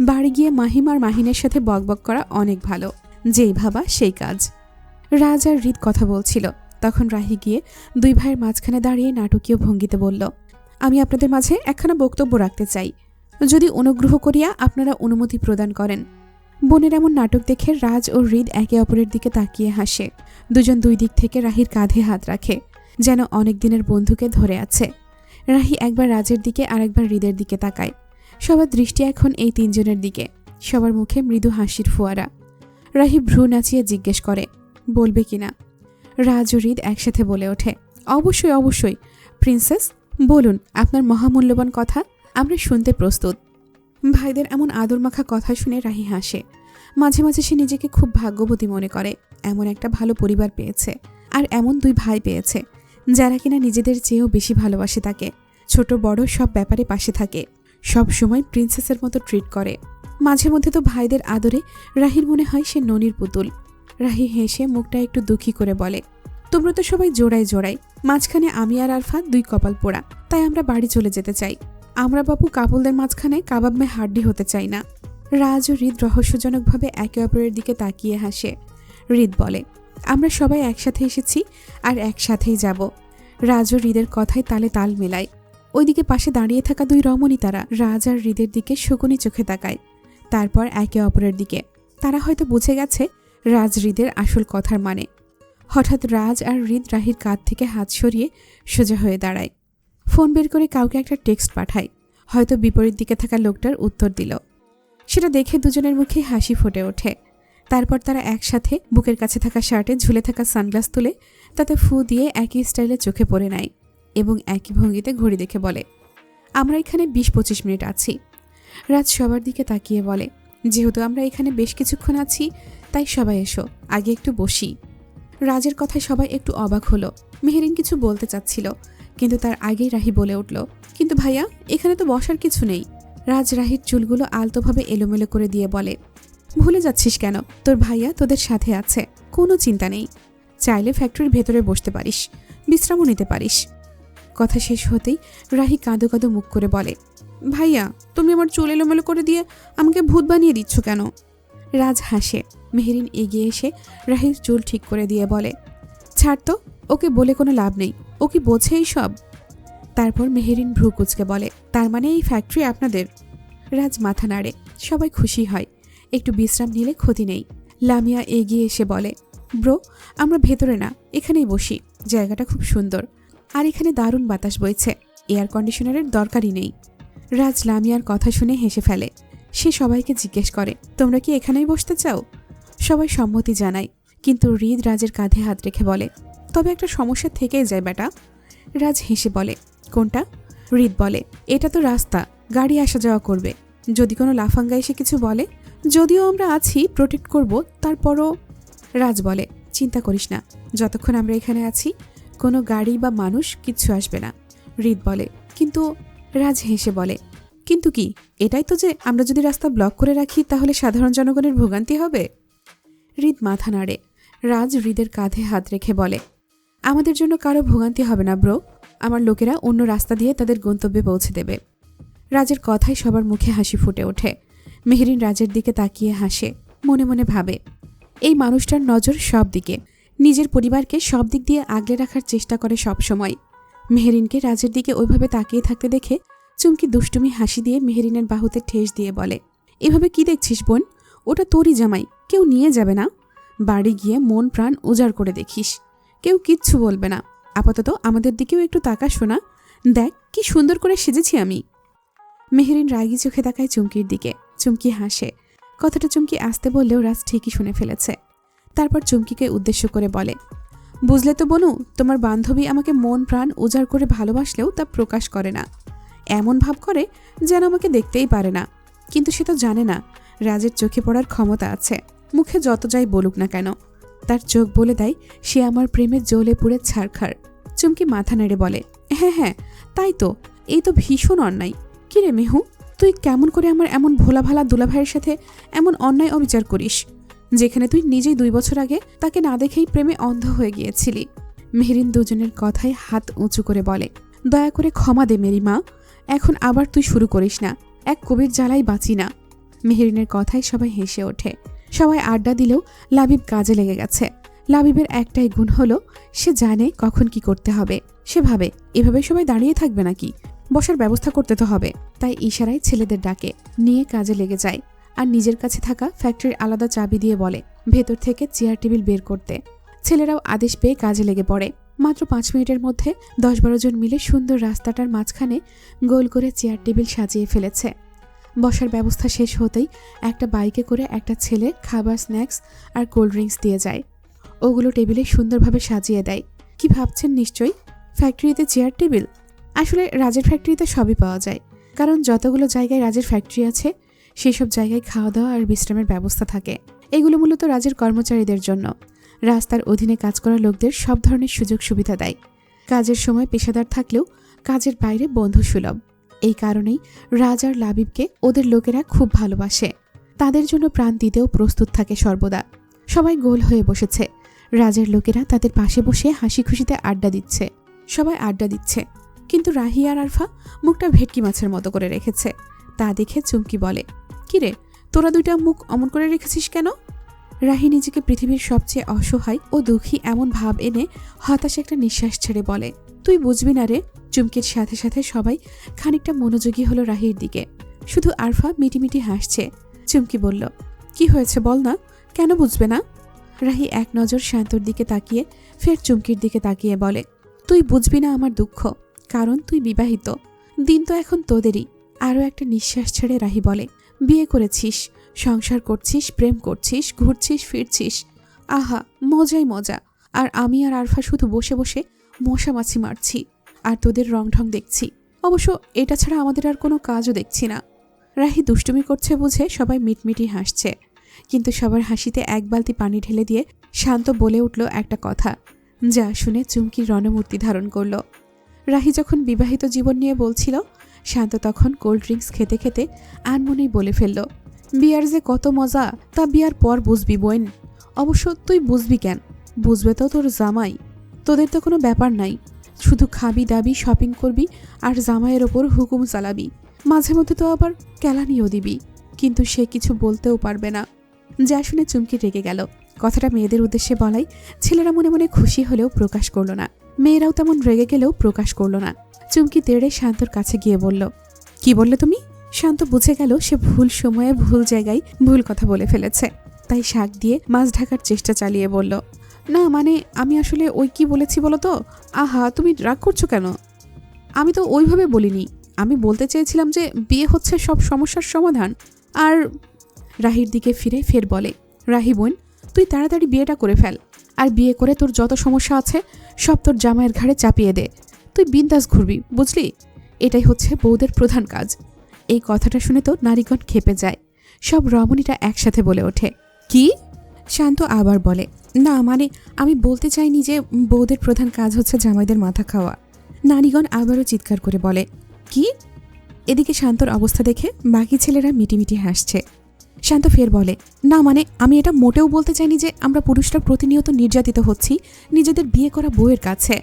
বাড়ি গিয়ে মাহিম আর মাহিনের সাথে বকবক করা অনেক ভালো। যেই ভাবা সেই কাজ। রাজ আর হৃদ কথা বলছিল, তখন রাহি গিয়ে 2 ভাইয়ের মাঝখানে দাঁড়িয়ে নাটকীয় ভঙ্গিতে বলল, আমি আপনাদের মাঝে একখানা বক্তব্য রাখতে চাই, যদি অনুগ্রহ করিয়া আপনারা অনুমতি প্রদান করেন। বোনের এমন নাটক দেখে রাজ ও হৃদ একে অপরের দিকে তাকিয়ে হাসে। দুজন 2 দিক থেকে রাহির কাঁধে হাত রাখে, যেন অনেক দিনের বন্ধুকে ধরে আছে। রাহি একবার রাজের দিকে আর একবার হৃদের দিকে তাকায়। সবার দৃষ্টি এখন এই 3 জনের দিকে। সবার মুখে মৃদু হাসির ফোয়ারা। রাহি ভ্রু নাচিয়ে জিজ্ঞেস করে, বলবে কিনা? রাজ ও হৃদ একসাথে বলে ওঠে, অবশ্যই অবশ্যই প্রিন্সেস, বলুন আপনার মহামূল্যবান কথা, আমরা শুনতে প্রস্তুত। ভাইদের এমন আদরমাখা কথা শুনে রাহি হাসে। মাঝে মাঝে সে নিজেকে খুব ভাগ্যবতী মনে করে, এমন একটা ভালো পরিবার পেয়েছে, আর এমন 2 ভাই পেয়েছে যারা কিনা নিজেদের চেয়েও বেশি ভালোবাসে তাকে। ছোট বড় সব ব্যাপারে পাশে থাকে, সব সময় প্রিন্সেসের মতো ট্রিট করে। মাঝে মধ্যে তো ভাইদের আদরে রাহির মনে হয় সে ননির পুতুল। রাহি হেসে মুখটা একটু দুঃখী করে বলে, তোমরা তো সবাই জোড়ায় জোড়ায়, মাঝখানে আমি আর আরফা 2 কপাল পোড়া, তাই আমরা বাড়ি চলে যেতে চাই। আমরা বাপু কাপলদের মাঝখানে কাবাব মে হাড্ডি হতে চাই না। রাজ ও হৃদ রহস্যজনকভাবে একে অপরের দিকে তাকিয়ে হাসে। হৃদ বলে, আমরা সবাই একসাথে এসেছি আর একসাথেই যাব। রাজ ও হৃদের কথায় তালে তাল মেলায়। ওইদিকে পাশে দাঁড়িয়ে থাকা 2 রমণী তারা রাজ আর হৃদের দিকে শকুনি চোখে তাকায়, তারপর একে অপরের দিকে। তারা হয়তো বুঝে গেছে রাজ হৃদের আসল কথার মানে। হঠাৎ রাজ আর হৃদ রাহির কাঁধ থেকে হাত সরিয়ে সোজা হয়ে দাঁড়ায়। ফোন বের করে কাউকে একটা টেক্সট পাঠায়, হয়তো বিপরীত দিকে থাকা লোকটার উত্তর দিল। সেটা দেখে দুজনের মুখে হাসি ফুটে ওঠে। তারপর তারা একসাথে বুকের কাছে থাকা শার্টে ঝুলে থাকা সানগ্লাস তুলে তাতে ফু দিয়ে একই স্টাইলে চোখে পড়ে নেয় এবং একই ভঙ্গিতে ঘড়ি দেখে বলে, আমরা এখানে 20-25 মিনিট আছি। রাজ সবার দিকে তাকিয়ে বলে, যেহেতু আমরা এখানে বেশ কিছুক্ষণ আছি, তাই সবাই এসো, আগে একটু বসি। রাজের কথায় সবাই একটু অবাক হলো। মেহেরিন কিছু বলতে চাচ্ছিল, কিন্তু তার আগেই রাহি বলে উঠল, কিন্তু ভাইয়া এখানে তো বসার কিছু নেই। রাজ রাহির চুলগুলো আলতোভাবে এলোমেলো করে দিয়ে বলে, ভুলে যাচ্ছিস কেন, তোর ভাইয়া তোদের সাথে আছে, কোনো চিন্তা নেই। চাইলে ফ্যাক্টরির ভেতরে বসতে পারিস, বিশ্রামও নিতে পারিস। কথা শেষ হতেই রাহি কাঁদো কাঁদো মুখ করে বলে, ভাইয়া তুমি আমার চুল এলোমেলো করে দিয়ে আমাকে ভূত বানিয়ে দিচ্ছ কেন? রাজ হাসে। মেহেরিন এগিয়ে এসে রাহির চুল ঠিক করে দিয়ে বলে, ছাড় তো, ওকে বলে কোনো লাভ নেই, ও কি বোঝে এই সব? তারপর মেহেরিন ভ্রু কুঁচকে বলে, তার মানে এই ফ্যাক্টরি আপনাদের? রাজ মাথা নাড়ে। সবাই খুশি হয়, একটু বিশ্রাম নিলে ক্ষতি নেই। লামিয়া এগিয়ে এসে বলে, ব্রো, আমরা ভেতরে না, এখানেই বসি। জায়গাটা খুব সুন্দর, আর এখানে দারুণ বাতাস বইছে। এয়ার কন্ডিশনারের দরকারই নেই। রাজ লামিয়ার কথা শুনে হেসে ফেলে। সে সবাইকে জিজ্ঞেস করে, তোমরা কি এখানেই বসতে চাও? সবাই সম্মতি জানায়, কিন্তু হৃদ রাজের কাঁধে হাত রেখে বলে, তবে একটা সমস্যা থেকেই যায় বেটা। রাজ হেসে বলে, কোনটা? হৃদ বলে, এটা তো রাস্তা, গাড়ি আসা যাওয়া করবে। যদি কোনো লাফাঙ্গা এসে কিছু বলে, যদিও আমরা আছি, প্রোটেক্ট করব, তারপরও। রাজ বলে, চিন্তা করিস না, যতক্ষণ আমরা এখানে আছি কোনো গাড়ি বা মানুষ কিচ্ছু আসবে না। হৃদ বলে, কিন্তু। রাজ হেসে বলে, কিন্তু কি? এটাই তো যে আমরা যদি রাস্তা ব্লক করে রাখি তাহলে সাধারণ জনগণের ভোগান্তি হবে। হৃদ মাথা নাড়ে। রাজ হৃদের কাঁধে হাত রেখে বলে, আমাদের জন্য কারো ভোগান্তি হবে না ব্রো। আমার লোকেরা অন্য রাস্তা দিয়ে তাদের গন্তব্যে পৌঁছে দেবে। রাজের কথায় সবার মুখে হাসি ফুটে ওঠে। মেহরিন রাজের দিকে তাকিয়ে হাসে, মনে মনে ভাবে, এই মানুষটার নজর সব দিকে, নিজের পরিবারকে সব দিক দিয়ে আগলে রাখার চেষ্টা করে সব সময়। মেহরিনকে রাজের দিকে ওইভাবে তাকিয়ে থাকতে দেখে চুমকি দুষ্টুমি হাসি দিয়ে মেহরিনের বাহুতে ঠেস দিয়ে বলে, এভাবে কি দেখছিস বোন? ওটা তোরই জামাই, কেউ নিয়ে যাবে না। বাড়ি গিয়ে মন প্রাণ উজাড় করে দেখিস, কেউ কিচ্ছু বলবে না। আপাতত আমাদের দিকেও একটু তাকা শোনা, দেখ কি সুন্দর করে সেজেছি আমি। মেহরিন রাগি চোখে তাকায় চুমকির দিকে। চুমকি হাসে। কথাটা চুমকি আসতে বললেও রাজ ঠিকই শুনে ফেলেছে। তারপর চুমকিকে উদ্দেশ্য করে বলে, বুঝলে তো বনু, তোমার বান্ধবী আমাকে মন প্রাণ উজাড় করে ভালোবাসলেও তা প্রকাশ করে না। এমন ভাব করে যেন আমাকে দেখতেই পারে না। কিন্তু সে তো জানে না রাজের চোখে পড়ার ক্ষমতা আছে। মুখে যত যাই বলুক না কেন, তার চোখ বলে দেয় সে আমার প্রেমে জ্বলে পুড়ে ছারখার। চুমকি মাথা নেড়ে বলে, হ্যাঁ হ্যাঁ, তাই তো। এই তো ভীষণ অন্যায়। কিরে মেহু, তুই কেমন করে আমার এমন ভোলা ভালা দুলাভাইয়ের সাথে এমন অন্যায় অবিচার করিস, যেখানে তুই নিজেই 2 বছর আগে তাকে না দেখেই প্রেমে অন্ধ হয়ে গিয়েছিলি। মেহরিন দুজনের কথায় হাত উঁচু করে বলে, দয়া করে ক্ষমা দে মেরি মা, এখন আবার তুই শুরু করিস না। এক কবির জ্বালাই বাঁচি না। মেহরিনের কথায় সবাই হেসে ওঠে। সবাই আড্ডা দিলেও লাবিব কাজে লেগে গেছে। লাবিবের একটাই গুণ হলো, সে জানে কখন কি করতে হবে। সে ভাবে, এভাবে সবাই দাঁড়িয়ে থাকবে নাকি, বসার ব্যবস্থা করতে তো হবে। তাই ইশারায় ছেলেদের ডাকে নিয়ে কাজে লেগে যায়। আর নিজের কাছে থাকা ফ্যাক্টরির আলাদা চাবি দিয়ে বলে ভেতর থেকে চেয়ার টেবিল বের করতে। ছেলেরাও আদেশ পেয়ে কাজে লেগে পড়ে। মাত্র 5 মিনিটের মধ্যে 10-12 জন মিলে সুন্দর রাস্তাটার মাঝখানে গোল করে চেয়ার টেবিল সাজিয়ে ফেলেছে। বসার ব্যবস্থা শেষ হতেই একটা বাইকে করে একটা ছেলে খাবার, স্ন্যাক্স আর কোল্ড ড্রিঙ্কস দিয়ে যায়। ওগুলো টেবিলে সুন্দরভাবে সাজিয়ে দেয়। কি ভাবছেন নিশ্চয়ই, ফ্যাক্টরিতে চেয়ার টেবিল? আসলে রাজের ফ্যাক্টরিতে সবই পাওয়া যায়, কারণ যতগুলো জায়গায় রাজের ফ্যাক্টরি আছে সেই সব জায়গায় খাওয়া দাওয়া আর বিশ্রামের ব্যবস্থা থাকে। এগুলো মূলত রাজের কর্মচারীদের জন্য। রাজ তার অধীনে কাজ করা লোকদের সব ধরনের সুযোগ সুবিধা দেয়। কাজের সময় পেশাদার থাকলেও কাজের বাইরে বন্ধুসুলভ। এই কারণেই রাজ আর লাবিবকে ওদের লোকেরা খুব ভালোবাসে। তাদের জন্য প্রাণ দিতেও প্রস্তুত থাকে সর্বদা। সবাই গোল হয়ে বসেছে। রাজের লোকেরা তাদের পাশে বসে হাসি খুশিতে আড্ডা দিচ্ছে। সবাই আড্ডা দিচ্ছে, কিন্তু রাহি আর আরফা মুখটা ভেটকি মাছের মতো করে রেখেছে। তা দেখে চুমকি বলে, কিরে, তোরা দুইটা মুখ অমন করে রেখেছিস কেন? রাহি নিজেকে পৃথিবীর সবচেয়ে অসহায় ও দুঃখী এমন ভাব এনে হতাশ একটা নিঃশ্বাস ছেড়ে বলে, তুই বুঝবি না রে। চুমকির সাথে সাথে সবাই খানিকটা মনোযোগী হলো রাহির দিকে। শুধু আরফা মিটিমিটি হাসছে। চুমকি বলল, কি হয়েছে বল না, কেন বুঝবে না? রাহি এক নজর শান্তর দিকে তাকিয়ে ফের চুমকির দিকে তাকিয়ে বলে, তুই বুঝবি না আমার দুঃখ, কারণ তুই বিবাহিত। দিন তো এখন তোদেরই। আরও একটা নিঃশ্বাস ছেড়ে রাহি বলে, বিয়ে করেছিস, সংসার করছিস, প্রেম করছিস, ঘুরছিস ফিরছিস, আহা মজাই মজা। আর আমি আর আরফা শুধু বসে বসে মশা মাছি মারছি আর তোদের রং ঢং দেখছি। অবশ্য এটা ছাড়া আমাদের আর কোনো কাজও দেখছি না। রাহি দুষ্টুমি করছে বুঝে সবাই মিটমিটি হাসছে, কিন্তু সবার হাসিতে এক বালতি পানি ঢেলে দিয়ে শান্ত বলে উঠল একটা কথা, যা শুনে চুমকি রণমূর্তি ধারণ করল। রাহি যখন বিবাহিত জীবন নিয়ে বলছিল, শান্ত তখন কোল্ড ড্রিঙ্কস খেতে খেতে আনমনেই বলে ফেলল, বিয়ার যে কত মজা তা বিয়ার পর বুঝবি বোন। অবশ্য তুই বুঝবি কেন, বুঝবে তো তোর জামাই। তোদের তো কোনো ব্যাপার নাই, শুধু খাবি দাবি, শপিং করবি আর জামাইয়ের ওপর হুকুম চালাবি। মাঝে মধ্যে তো আবার কেলানিও দিবি, কিন্তু সে কিছু বলতেও পারবে না। যা শুনে চুমকি রেগে গেল। কথাটা মেয়েদের উদ্দেশ্যে বলাই ছেলেরা মনে মনে খুশি হলেও প্রকাশ করল না। মেয়েরাও তেমন রেগে গেলেও প্রকাশ করল না। চুমকি তেড়ে শান্তর কাছে গিয়ে বলল, কি বললে তুমি? শান্ত বুঝে গেল সে ভুল সময়ে ভুল জায়গায় ভুল কথা বলে ফেলেছে। তাই শাক দিয়ে মাছ ঢাকার চেষ্টা চালিয়ে বলল, না মানে আমি আসলে ওই কি বলেছি বলো তো। আহা, তুমি রাগ করছো কেন? আমি তো ওইভাবে বলিনি। আমি বলতে চেয়েছিলাম যে বিয়ে হচ্ছে সব সমস্যার সমাধান। আর রাহির দিকে ফিরে ফের বলে, রাহি বোন, তুই তাড়াতাড়ি বিয়েটা করে ফেল। আর বিয়ে করে তোর যত সমস্যা আছে সব তোর জামাইয়ের ঘাড়ে চাপিয়ে দে। তুই বিন্দাস ঘুরবি, বুঝলি? এটাই হচ্ছে বউদের প্রধান কাজ। এই কথাটা শুনে তো নারীগণ খেপে যায়। সব রমণীরা একসাথে বলে ওঠে, কি? শান্ত আবার বলে, না মানে আমি বলতে চাইনি যে বউদের প্রধান কাজ হচ্ছে জামাইদের মাথা খাওয়া। নারীগণ আবারও চিৎকার করে বলে, কি? এদিকে শান্তর অবস্থা দেখে বাকি ছেলেরা মিটিমিটি হাসছে। শান্ত ফের বলে, না মানে আমি এটা মোটেও বলতে চাইনি যে আমরা পুরুষরা প্রতিনিয়ত নির্যাতিত হচ্ছি নিজেদের বিয়ে করা বউয়ের কাছে।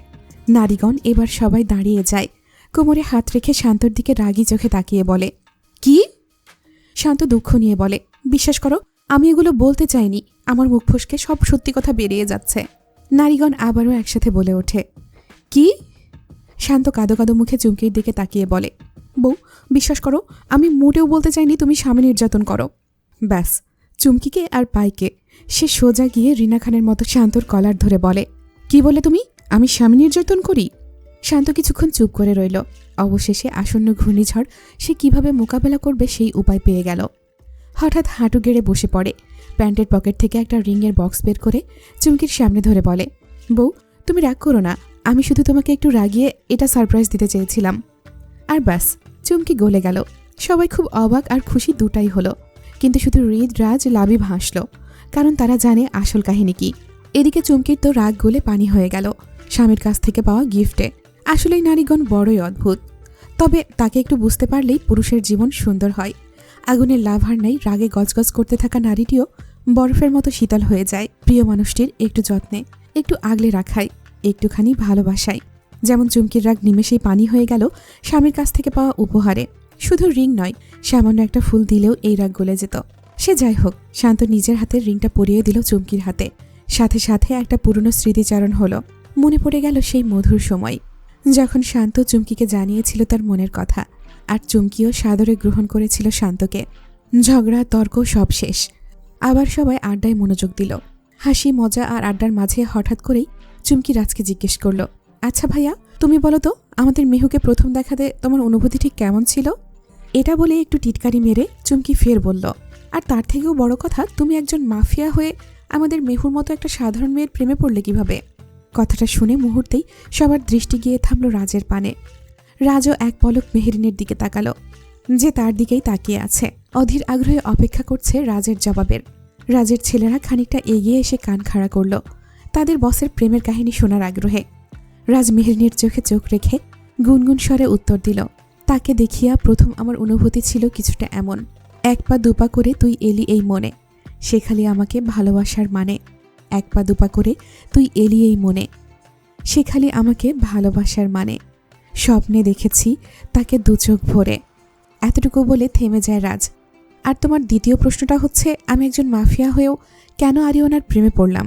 নারীগণ এবার সবাই দাঁড়িয়ে যায়। কোমরে হাত রেখে শান্তর দিকে রাগী চোখে তাকিয়ে বলে, কি? শান্ত দুঃখ নিয়ে বলে, বিশ্বাস করো আমি এগুলো বলতে চাইনি। আমার মুখ ফসকে সব সত্যি কথা বেরিয়ে যাচ্ছে। নারীগণ আবারও একসাথে বলে ওঠে, কি? শান্ত কাঁদো কাঁদো মুখে চুমকির দিকে তাকিয়ে বলে, বউ বিশ্বাস করো আমি মোটেও বলতে চাইনি তুমি স্বামী নির্যাতন করো। ব্যাস, চুমকিকে আর পাইকে সে সোজা গিয়ে রিনা খানের মতো শান্তর কলার ধরে বলে, কি বলে তুমি? আমি স্বামী নির্যাতন করি? শান্ত কিছুক্ষণ চুপ করে রইল। অবশেষে আসন্ন ঘূর্ণিঝড় সে কিভাবে মোকাবেলা করবে সেই উপায় পেয়ে গেল। হঠাৎ হাঁটু গেড়ে বসে পড়ে। প্যান্টের পকেট থেকে একটা রিংয়ের বক্স বের করে চুমকির সামনে ধরে বলে, বউ তুমি রাগ করো না, আমি শুধু তোমাকে একটু রাগিয়ে এটা সারপ্রাইজ দিতে চেয়েছিলাম। আর ব্যাস, চুমকি গলে গেল। সবাই খুব অবাক আর খুশি দুটাই হলো, কিন্তু শুধু হৃদ রাজ লাবিব হাসল, কারণ তারা জানে আসল কাহিনী কি। এদিকে চুমকির তো রাগ গলে পানি হয়ে গেল স্বামীর কাছ থেকে পাওয়া গিফটে। আসলেই নারীগণ বড়ই অদ্ভুত। তবে তাকে একটু বুঝতে পারলেই পুরুষের জীবন সুন্দর হয়। আগুনের লাভার নাই রাগে গজগজ করতে থাকা নারীটিও বরফের মতো শীতল হয়ে যায় প্রিয় মানুষটির একটু যত্নে, একটু আগলে রাখায়, একটুখানি ভালোবাসায়। যেমন চুমকির রাগ নিমেষেই পানি হয়ে গেল স্বামীর কাছ থেকে পাওয়া উপহারে। শুধু রিং নয়, সামান্য একটা ফুল দিলেও এই রাগ গলে যেত। সে যাই হোক, শান্ত নিজের হাতের রিংটা পরিয়ে দিল চুমকির হাতে। সাথে সাথে একটা পুরনো স্মৃতিচারণ হলো। মনে পড়ে গেল সেই মধুর সময় যখন শান্ত চুমকিকে জানিয়েছিল তার মনের কথা, আর চুমকিও সাদরে গ্রহণ করেছিল শান্তকে। ঝগড়া তর্ক সব শেষ। আবার সবাই আড্ডায় মনোযোগ দিল। হাসি মজা আর আড্ডার মাঝে হঠাৎ করেই চুমকি রাজকে জিজ্ঞেস করল, আচ্ছা ভাইয়া তুমি বলো তো আমাদের মেহুকে প্রথম দেখাতে তোমার অনুভূতি ঠিক কেমন ছিল? এটা বলে একটু টিটকারি মেরে চুমকি ফের বলল, আর তার থেকেও বড় কথা, তুমি একজন মাফিয়া হয়ে আমাদের মেহুর মতো একটা সাধারণ মেয়ের প্রেমে পড়লে কিভাবে? কথাটা শুনে মুহূর্তেই সবার দৃষ্টি গিয়ে থামল রাজের পানে। রাজও এক পলক মেহেরিনের দিকে তাকালো, যে তার দিকেই তাকিয়ে আছে। অধীর আগ্রহে অপেক্ষা করছে রাজের জবাবের। রাজের ছেলেরা খানিকটা এগিয়ে এসে কান খাড়া করল তাদের বসের প্রেমের কাহিনী শোনার আগ্রহে। রাজ মেহেরিনের চোখে চোখ রেখে গুনগুন স্বরে উত্তর দিল, তাকে দেখিয়া প্রথম আমার অনুভূতি ছিল কিছুটা এমন, এক পা দুপা করে তুই এলি এই মনে, সে খালি আমাকে ভালোবাসার মানে। এক পা দুপা করে তুই এলি এই মনে, সে খালি আমাকে ভালোবাসার মানে। স্বপ্নে দেখেছি তাকে দু চোখ ভরে। এতটুকু বলে থেমে যায় রাজ। আর তোমার দ্বিতীয় প্রশ্নটা হচ্ছে, আমি একজন মাফিয়া হয়েও কেন আরিয়ানার প্রেমে পড়লাম?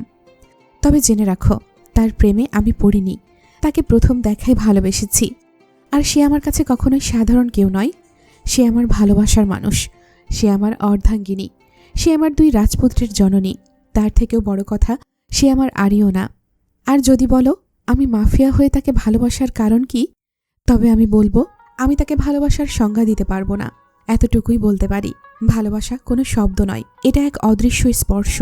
তবে জেনে রাখো, তার প্রেমে আমি পড়িনি। তাকে প্রথম দেখায় ভালোবেসেছি। আর সে আমার কাছে কখনোই সাধারণ কেউ নয়। সে আমার ভালোবাসার মানুষ। সে আমার অর্ধাঙ্গিনী। সে আমার দুই রাজপুত্রের জননী। তার থেকেও বড় কথা, সে আমার আরিয়ানা। আর যদি বলো আমি মাফিয়া হয়ে তাকে ভালোবাসার কারণ কি, তবে আমি বলবো, আমি তাকে ভালোবাসার সংজ্ঞা দিতে পারবো না। এতটুকুই বলতে পারি, ভালোবাসা কোনো শব্দ নয়, এটা এক অদৃশ্য স্পর্শ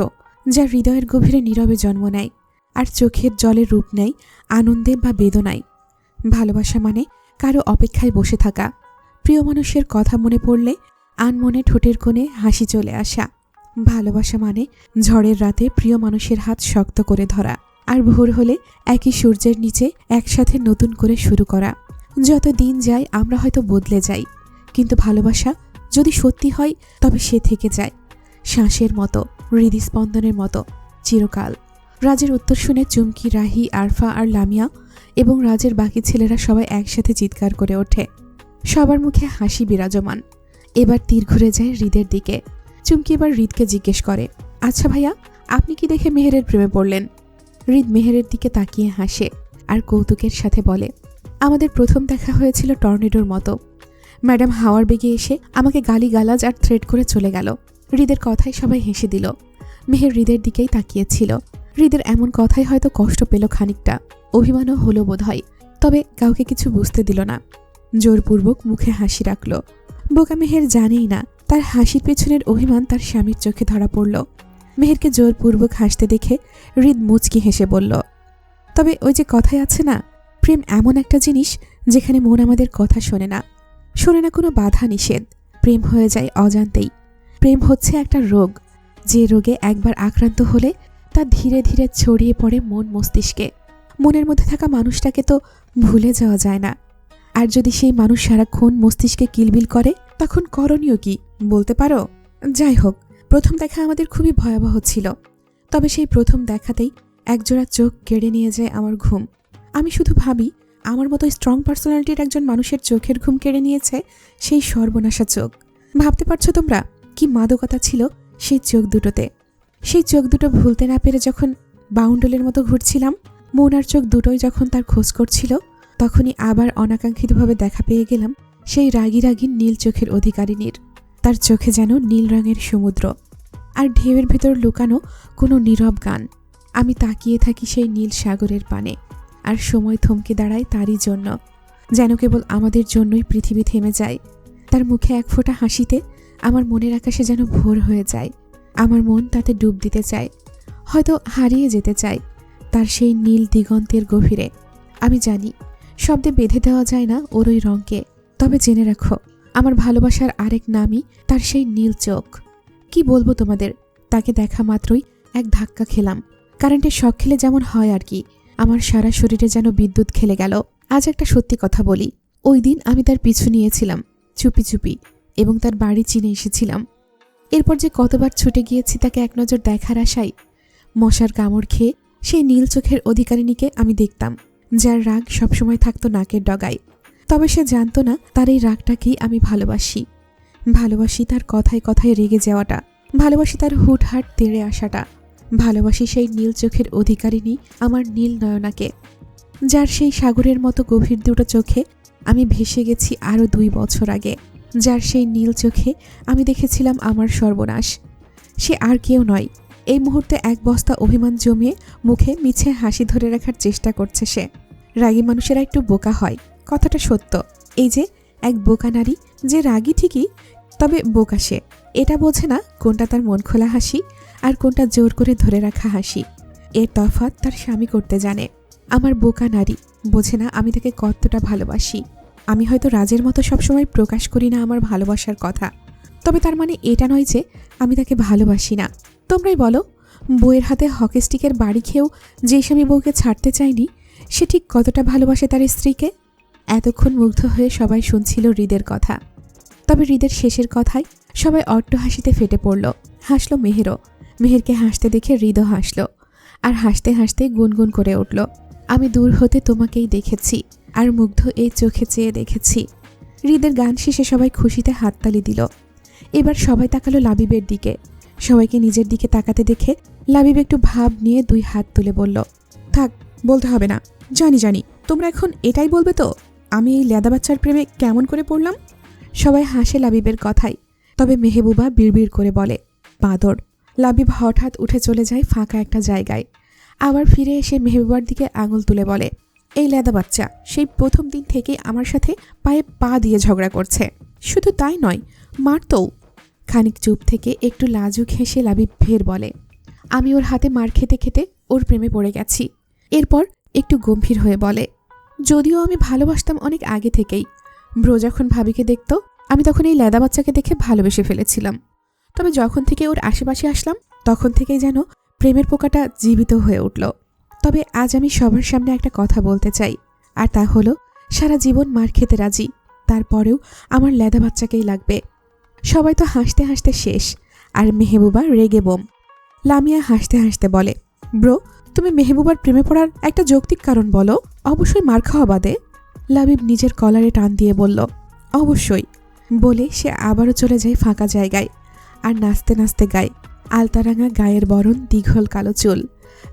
যা হৃদয়ের গভীরে নীরবে জন্ম নেয় আর চোখের জলে রূপ নেয় আনন্দে বা বেদনায়। ভালোবাসা মানে কারো অপেক্ষায় বসে থাকা, প্রিয় মানুষের কথা মনে পড়লে আনমনে ঠোঁটের কোণে হাসি চলে আসা। ভালোবাসা মানে ঝড়ের রাতে প্রিয় মানুষের হাত শক্ত করে ধরা, আর ভোর হলে একই সূর্যের নিচে একসাথে নতুন করে শুরু করা। যত দিন যায় আমরা হয়তো বদলে যাই, কিন্তু ভালোবাসা যদি সত্যি হয় তবে সে থেকে যায় শ্বাসের মতো, হৃদস্পন্দনের মতো, চিরকাল। রাজের উত্তর শুনে চুমকি, রাহি, আরফা আর লামিয়া এবং রাজের বাকি ছেলেরা সবাই একসাথে চিৎকার করে ওঠে। সবার মুখে হাসি বিরাজমান। এবার তীর ঘুরে যায় হৃদের দিকে। চুমকি এবার হৃদকে জিজ্ঞেস করে, আচ্ছা ভাইয়া আপনি কি দেখে মেহেরের প্রেমে পড়লেন? হৃদ মেহেরের দিকে তাকিয়ে হাসে আর কৌতুকের সাথে বলে, আমাদের প্রথম দেখা হয়েছিল টর্নেডোর মতো। ম্যাডাম হাওয়ার বেগে এসে আমাকে গালিগালাজ আর থ্রেট করে চলে গেল। হৃদের কথায় সবাই হেসে দিল। মেহের হৃদের দিকেই তাকিয়েছিল। হৃদের এমন কথাই হয়তো কষ্ট পেল খানিকটা, অভিমানও হলো বোধহয়, তবে কাউকে কিছু বুঝতে দিল না। জোরপূর্বক মুখে হাসি রাখল। বোকা মেহের জানেই না তার হাসির পেছনের অভিমান তার স্বামীর চোখে ধরা পড়ল। মেহেরকে জোরপূর্বক হাসতে দেখে হৃদ মুচকি হেসে বলল, তবে ওই যে কথাই আছে না, প্রেম এমন একটা জিনিস যেখানে মন আমাদের কথা শোনে না কোনো বাধা নিষেধ। প্রেম হয়ে যায় অজান্তেই। প্রেম হচ্ছে একটা রোগ, যে রোগে একবার আক্রান্ত হলে তা ধীরে ধীরে ছড়িয়ে পড়ে মন মস্তিষ্কে। মনের মধ্যে থাকা মানুষটাকে তো ভুলে যাওয়া যায় না, আর যদি সেই মানুষ সারাক্ষণ মস্তিষ্কে কিলবিল করে তখন করণীয় কি বলতে পারো? যাই হোক, প্রথম দেখা আমাদের খুবই ভয়াবহ ছিল। তবে সেই প্রথম দেখাতেই একজোড়া চোখ কেড়ে নিয়ে যায় আমার ঘুম। আমি শুধু ভাবি, আমার মতো স্ট্রং পার্সোনালিটির একজন মানুষের চোখের ঘুম কেড়ে নিয়েছে সেই সর্বনাশা চোখ। ভাবতে পারছো তোমরা কি মাদকতা ছিল সেই চোখ দুটোতে? সেই চোখ দুটো ভুলতে না পেরে যখন বাউন্ডলের মতো ঘুরছিলাম, মন আর চোখ দুটোই যখন তার খোঁজ করছিল, তখনই আবার অনাকাঙ্ক্ষিতভাবে দেখা পেয়ে গেলাম সেই রাগী রাগী নীল চোখের অধিকারিনীর। তার চোখে যেন নীল রঙের সমুদ্র, আর ঢেউয়ের ভেতর লুকানো কোনো নীরব গান। আমি তাকিয়ে থাকি সেই নীল সাগরের পানে, আর সময় থমকে দাঁড়ায় তারই জন্য, যেন কেবল আমাদের জন্যই পৃথিবী থেমে যায়। তার মুখে এক ফোঁটা হাসিতে আমার মনের আকাশে যেন ভোর হয়ে যায়। আমার মন তাতে ডুব দিতে চায়, হয়তো হারিয়ে যেতে চায় তার সেই নীল দিগন্তের গভীরে। আমি জানি শব্দে বেঁধে দেওয়া যায় না ওর ওই রঙকে, তবে জেনে রাখো, আমার ভালোবাসার আরেক নামই তার সেই নীল চোখ। কি বলবো তোমাদের, তাকে দেখা মাত্রই এক ধাক্কা খেলাম। কারেন্টের শক খেলে যেমন হয় আর কি, আমার সারা শরীরে যেন বিদ্যুৎ খেলে গেল। আজ একটা সত্যি কথা বলি, ওই দিন আমি তার পিছু নিয়েছিলাম চুপি চুপি, এবং তার বাড়ি চিনে এসেছিলাম। এরপর যে কতবার ছুটে গিয়েছি তাকে এক নজর দেখার আশায়। মশার কামড় খেয়ে সেই নীল চোখের অধিকারিণীকে আমি দেখতাম, যার রাগ সবসময় থাকতো নাকের ডগায়। তবে সে জানতো না তার এই রাগটাকেই আমি ভালোবাসি। ভালোবাসি তার কথায় কথায় রেগে যাওয়াটা, ভালোবাসি তার হুটহাট তেড়ে আসাটা, ভালোবাসি সেই নীল চোখের অধিকারিণী আমার নীল নয়নাকে, যার সেই সাগরের মতো গভীর দুটো চোখে আমি ভেসে গেছি আরও 2 বছর আগে, যার সেই নীল চোখে আমি দেখেছিলাম আমার সর্বনাশ। সে আর কেউ নয়, এই মুহূর্তে এক বস্তা অভিমান জমিয়ে মুখে মিছে হাসি ধরে রাখার চেষ্টা করছে সে। রাগী মানুষেরা একটু বোকা হয়, কথাটা সত্য। এই যে এক বোকা নারী, যে রাগী ঠিকই, তবে বোকা সে। এটা বোঝে না কোনটা তার মন খোলা হাসি আর কোনটা জোর করে ধরে রাখা হাসি। এর তফাৎ তার স্বামী করতে জানে। আমার বোকা নারী বোঝে না আমি তাকে কতটা ভালোবাসি। আমি হয়তো রাজের মতো সবসময় প্রকাশ করি না আমার ভালোবাসার কথা, তবে তার মানে এটা নয় যে আমি তাকে ভালোবাসি না। তোমরাই বলো, বউয়ের হাতে হকি স্টিকের বাড়ি খেয়েও যে স্বামী বউকে ছাড়তে চায়নি, সে ঠিক কতটা ভালোবাসে তার স্ত্রীকে? এতক্ষণ মুগ্ধ হয়ে সবাই শুনছিল হৃদের কথা, তবে হৃদের শেষের কথায় সবাই অট্ট হাসিতে ফেটে পড়ল। হাসল মেহেরও। মেহেরকে হাসতে দেখে হৃদও হাসল, আর হাসতে হাসতে গুনগুন করে উঠল, আমি দূর হতে তোমাকেই দেখেছি, আর মুগ্ধ এই চোখে চেয়ে দেখেছি। হৃদের গান শেষে সবাই খুশিতে হাততালি দিল। এবার সবাই তাকালো লাবিবের দিকে। সবাইকে নিজের দিকে তাকাতে দেখে লাবিব একটু ভাব নিয়ে 2 হাত তুলে বলল, থাক, বলতে হবে না, জানি তোমরা এখন এটাই বলবে তো আমি এই লেদা বাচ্চার প্রেমে কেমন করে পড়লাম। সবাই হাসে লাবিবের কথায়, তবে মেহবুবা বিড়বিড় করে বলে, বাঁদর। লাবিব হঠাৎ উঠে চলে যায় ফাঁকা একটা জায়গায়, আবার ফিরে এসে মেহবুবার দিকে আঙুল তুলে বলে, এই লেদা বাচ্চা সেই প্রথম দিন থেকেই আমার সাথে পায়ে পা দিয়ে ঝগড়া করছে। শুধু তাই নয়, মারতও। খানিক চুপ থেকে একটু লাজুক হেসে লাবিব ফের বলে, আমি ওর হাতে মার খেতে খেতে ওর প্রেমে পড়ে গেছি। এরপর একটু গম্ভীর হয়ে বলে, যদিও আমি ভালোবাসতাম অনেক আগে থেকেই। ব্রো যখন ভাবিকে দেখত, আমি তখন এই লেদা বাচ্চাকে দেখে ভালোবেসে ফেলেছিলাম। তবে যখন থেকে ওর আশেপাশে আসলাম, তখন থেকেই যেন প্রেমের পোকাটা জীবিত হয়ে উঠল। তবে আজ আমি সবার সামনে একটা কথা বলতে চাই, আর তা হলো, সারা জীবন মার খেতে রাজি, তারপরেও আমার লেদা বাচ্চাকেই লাগবে। সবাই তো হাসতে হাসতে শেষ, আর মেহবুবা রেগে বোম। লামিয়া হাসতে হাসতে বলে, ব্রো, তুমি মেহবুবার প্রেমে পড়ার একটা যৌক্তিক কারণ বলো, অবশ্যই মার খাওয়া বাদে। লাবিব নিজের কলারে টান দিয়ে বলল, অবশ্যই। বলে সে আবারও চলে যায় ফাঁকা জায়গায়, আর নাচতে নাচতে গায়, আলতারাঙা গায়ের বরণ, দীঘল কালো চুল,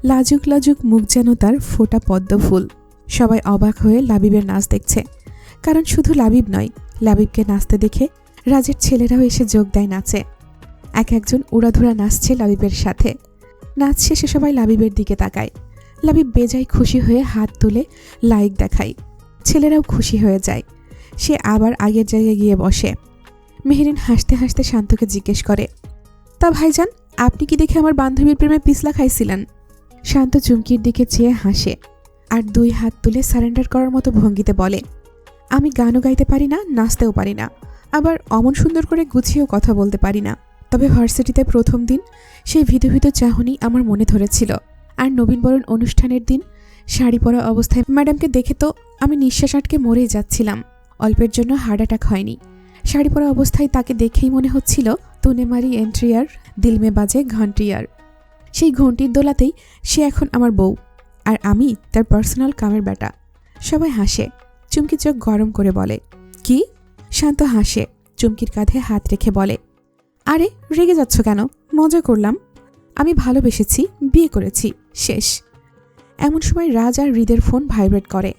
লাজুক লাজুক মুখ যেন তার ফোটা পদ্ম ফুল। সবাই অবাক হয়ে লাবিবের নাচ দেখছে, কারণ শুধু লাবিব নয়, লাবিবকে নাচতে দেখে রাজের ছেলেরাও এসে যোগ দেয় নাচে। একজন উড়াধুরা নাচছে লাবিবের সাথে। নাচ শেষে সবাই লাবিবের দিকে তাকায়। লাবিব বেজায় খুশি হয়ে হাত তুলে লাইক দেখায়। ছেলেরাও খুশি হয়ে যায়। সে আবার আগের জায়গায় গিয়ে বসে। মেহেরিন হাসতে হাসতে শান্তকে জিজ্ঞেস করে, তা ভাইজান, আপনি কি দেখে আমার বান্ধবীর প্রেমে পিছলা খাইছিলেন? শান্ত চুমকির দিকে চেয়ে হাসে আর 2 হাত তুলে সারেন্ডার করার মতো ভঙ্গিতে বলে, আমি গানও গাইতে পারি না, নাচতেও পারি না, আবার অমন সুন্দর করে গুছিয়েও কথা বলতে পারি না। তবে ভার্সিটিতে প্রথম দিন সেই ভিতু ভিতু চাহনি আমার মনে ধরেছিল। আর নবীনবরণ অনুষ্ঠানের দিন শাড়ি পরা অবস্থায় ম্যাডামকে দেখে তো আমি নিঃশ্বাস আটকে মরেই যাচ্ছিলাম। অল্পের জন্য হার্ট অ্যাটাক হয়নি। শাড়ি পরা অবস্থায় তাকে দেখেই মনে হচ্ছিল তুনে মারি এন্ট্রিয়ার দিল মে বাজে ঘন্টিয়ার। সেই ঘন্টির দোলাতেই সে এখন আমার বউ, আর আমি তার পার্সোনাল কামের বেটা। সবাই হাসে। চুমকি চোখ গরম করে বলে, কি? শান্ত হাসে, চুমকির কাঁধে হাত রেখে বলে, আরে রেগে যাচ্ছ কেন? মজা করলাম। আমি ভালোবেসেছি, বিয়ে করেছি, শেষ। এমন সময় রাজ আর হৃদের ফোন ভাইব্রেট করে।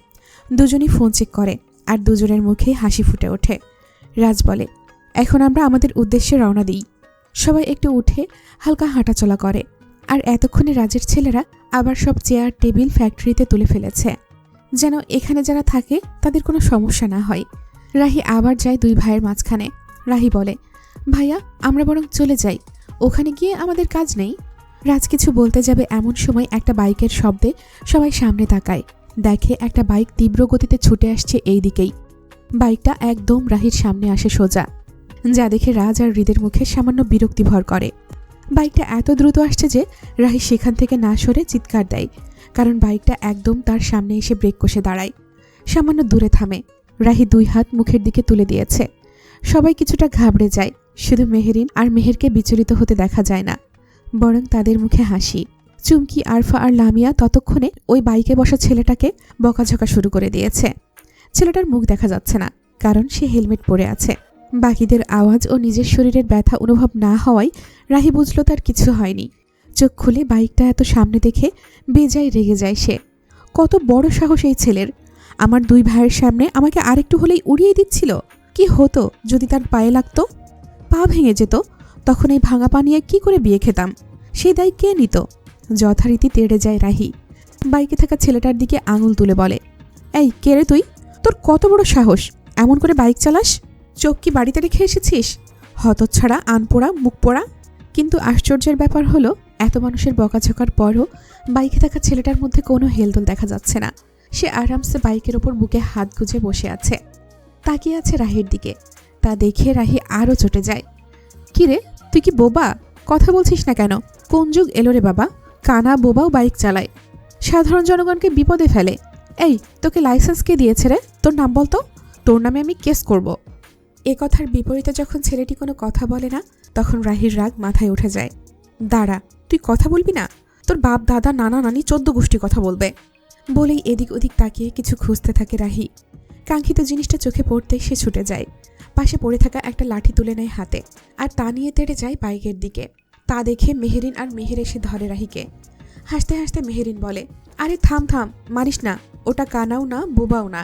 দুজনই ফোন চেক করে আর দুজনের মুখে হাসি ফুটে ওঠে। রাজ বলে, এখন আমরা আমাদের উদ্দেশ্যে রওনা দিই। সবাই একটু উঠে হালকা হাঁটাচলা করে। আর এতক্ষণে রাজের ছেলেরা আবার সব চেয়ার টেবিল ফ্যাক্টরিতে তুলে ফেলেছে, যেন এখানে যারা থাকে তাদের কোনো সমস্যা না হয়। রাহি আবার যায় 2 ভাইয়ের মাঝখানে। রাহি বলে, ভাইয়া আমরা বরং চলে যাই, ওখানে গিয়ে আমাদের কাজ নেই। রাজ কিছু বলতে যাবে এমন সময় একটা বাইকের শব্দে সবাই সামনে তাকায়। দেখে একটা বাইক তীব্র গতিতে ছুটে আসছে এই দিকেই। বাইকটা একদম রাহির সামনে আসে সোজা, যা দেখে রাজ আর হৃদের মুখে সামান্য বিরক্তি ভর করে। বাইকটা এত দ্রুত আসছে যে রাহি সেখান থেকে না সরে চিৎকার দেয়, কারণ বাইকটা একদম তার সামনে এসে ব্রেক কষে দাঁড়ায়। সামান্য দূরে থামে। রাহি 2 হাত মুখের দিকে তুলে দিয়েছে। সবাই কিছুটা ঘাবড়ে যায়। শুধু মেহেরিন আর মেহেরকে বিচলিত হতে দেখা যায় না, বরং তাদের মুখে হাসি। চুমকি, আরফা আর লামিয়া ততক্ষণে ওই বাইকে বসা ছেলেটাকে বকাঝকা শুরু করে দিয়েছে। ছেলেটার মুখ দেখা যাচ্ছে না, কারণ সে হেলমেট পরে আছে। বাকিদের আওয়াজ ও নিজের শরীরের ব্যথা অনুভব না হওয়ায় রাহি বুঝল তার কিছু হয়নি। চোখ খুলে বাইকটা এত সামনে দেখে বেজায় রেগে যায় সে। কত বড় সাহস এই ছেলের! আমার 2 ভাইয়ের সামনে আমাকে আরেকটু হলেই উড়িয়ে দিচ্ছিল। কি হতো যদি তার পায়ে লাগতো? পা ভেঙে যেত, তখন এই ভাঙা পা নিয়ে কি করে বিয়ে খেতাম? সেই দায় কে নিত? যথারীতি তেড়ে যায় রাহি। বাইকে থাকা ছেলেটার দিকে আঙুল তুলে বলে, এই কে রে তুই? তোর কত বড় সাহস এমন করে বাইক চালাস? চোখ কি বাড়িতে রেখে এসেছিস? হতচ্ছাড়া, আনপোড়া, মুখ পোড়া। কিন্তু আশ্চর্যের ব্যাপার হলো, এত মানুষের বকাঝকার পরও বাইকে থাকা ছেলেটার মধ্যে কোনো হেলদোল দেখা যাচ্ছে না। সে আরামসে বাইকের ওপর বুকে হাত গুজে বসে আছে, তাকিয়ে আছে রাহির দিকে। তা দেখে রাহি আরও চটে যায়। কিরে, তুই কি বোবা? কথা বলছিস না কেন? কোন যুগ এলো রে বাবা? কানা বোবাও বাইক চালায়, সাধারণ জনগণকে বিপদে ফেলে। এই, তোকে লাইসেন্স কে দিয়েছে রে? তোর নাম বলতো, তোর নামে আমি কেস করব। এ কথার বিপরীতে যখন ছেলেটি কোনো কথা বলে না, তখন রাহির রাগ মাথায় উঠে যায়। দাঁড়া, তুই কথা বলবি না? তোর বাপ দাদা নানা নানি 14 গোষ্ঠী কথা বলবে। বলেই এদিক ওদিক তাকিয়ে কিছু খুঁজতে থাকে রাহি। কাঙ্ক্ষিত জিনিসটা চোখে পড়তেই সে ছুটে যায়। পাশে পড়ে থাকা একটা লাঠি তুলে নেয় হাতে, আর তা নিয়ে তেড়ে যায় বাইকের দিকে। তা দেখে মেহেরিন আর মেহের এসে ধরে রাহিকে। হাসতে হাসতে মেহেরিন বলে, আরে থাম থাম, মারিস না, ওটা কানাও না, বোবাও না।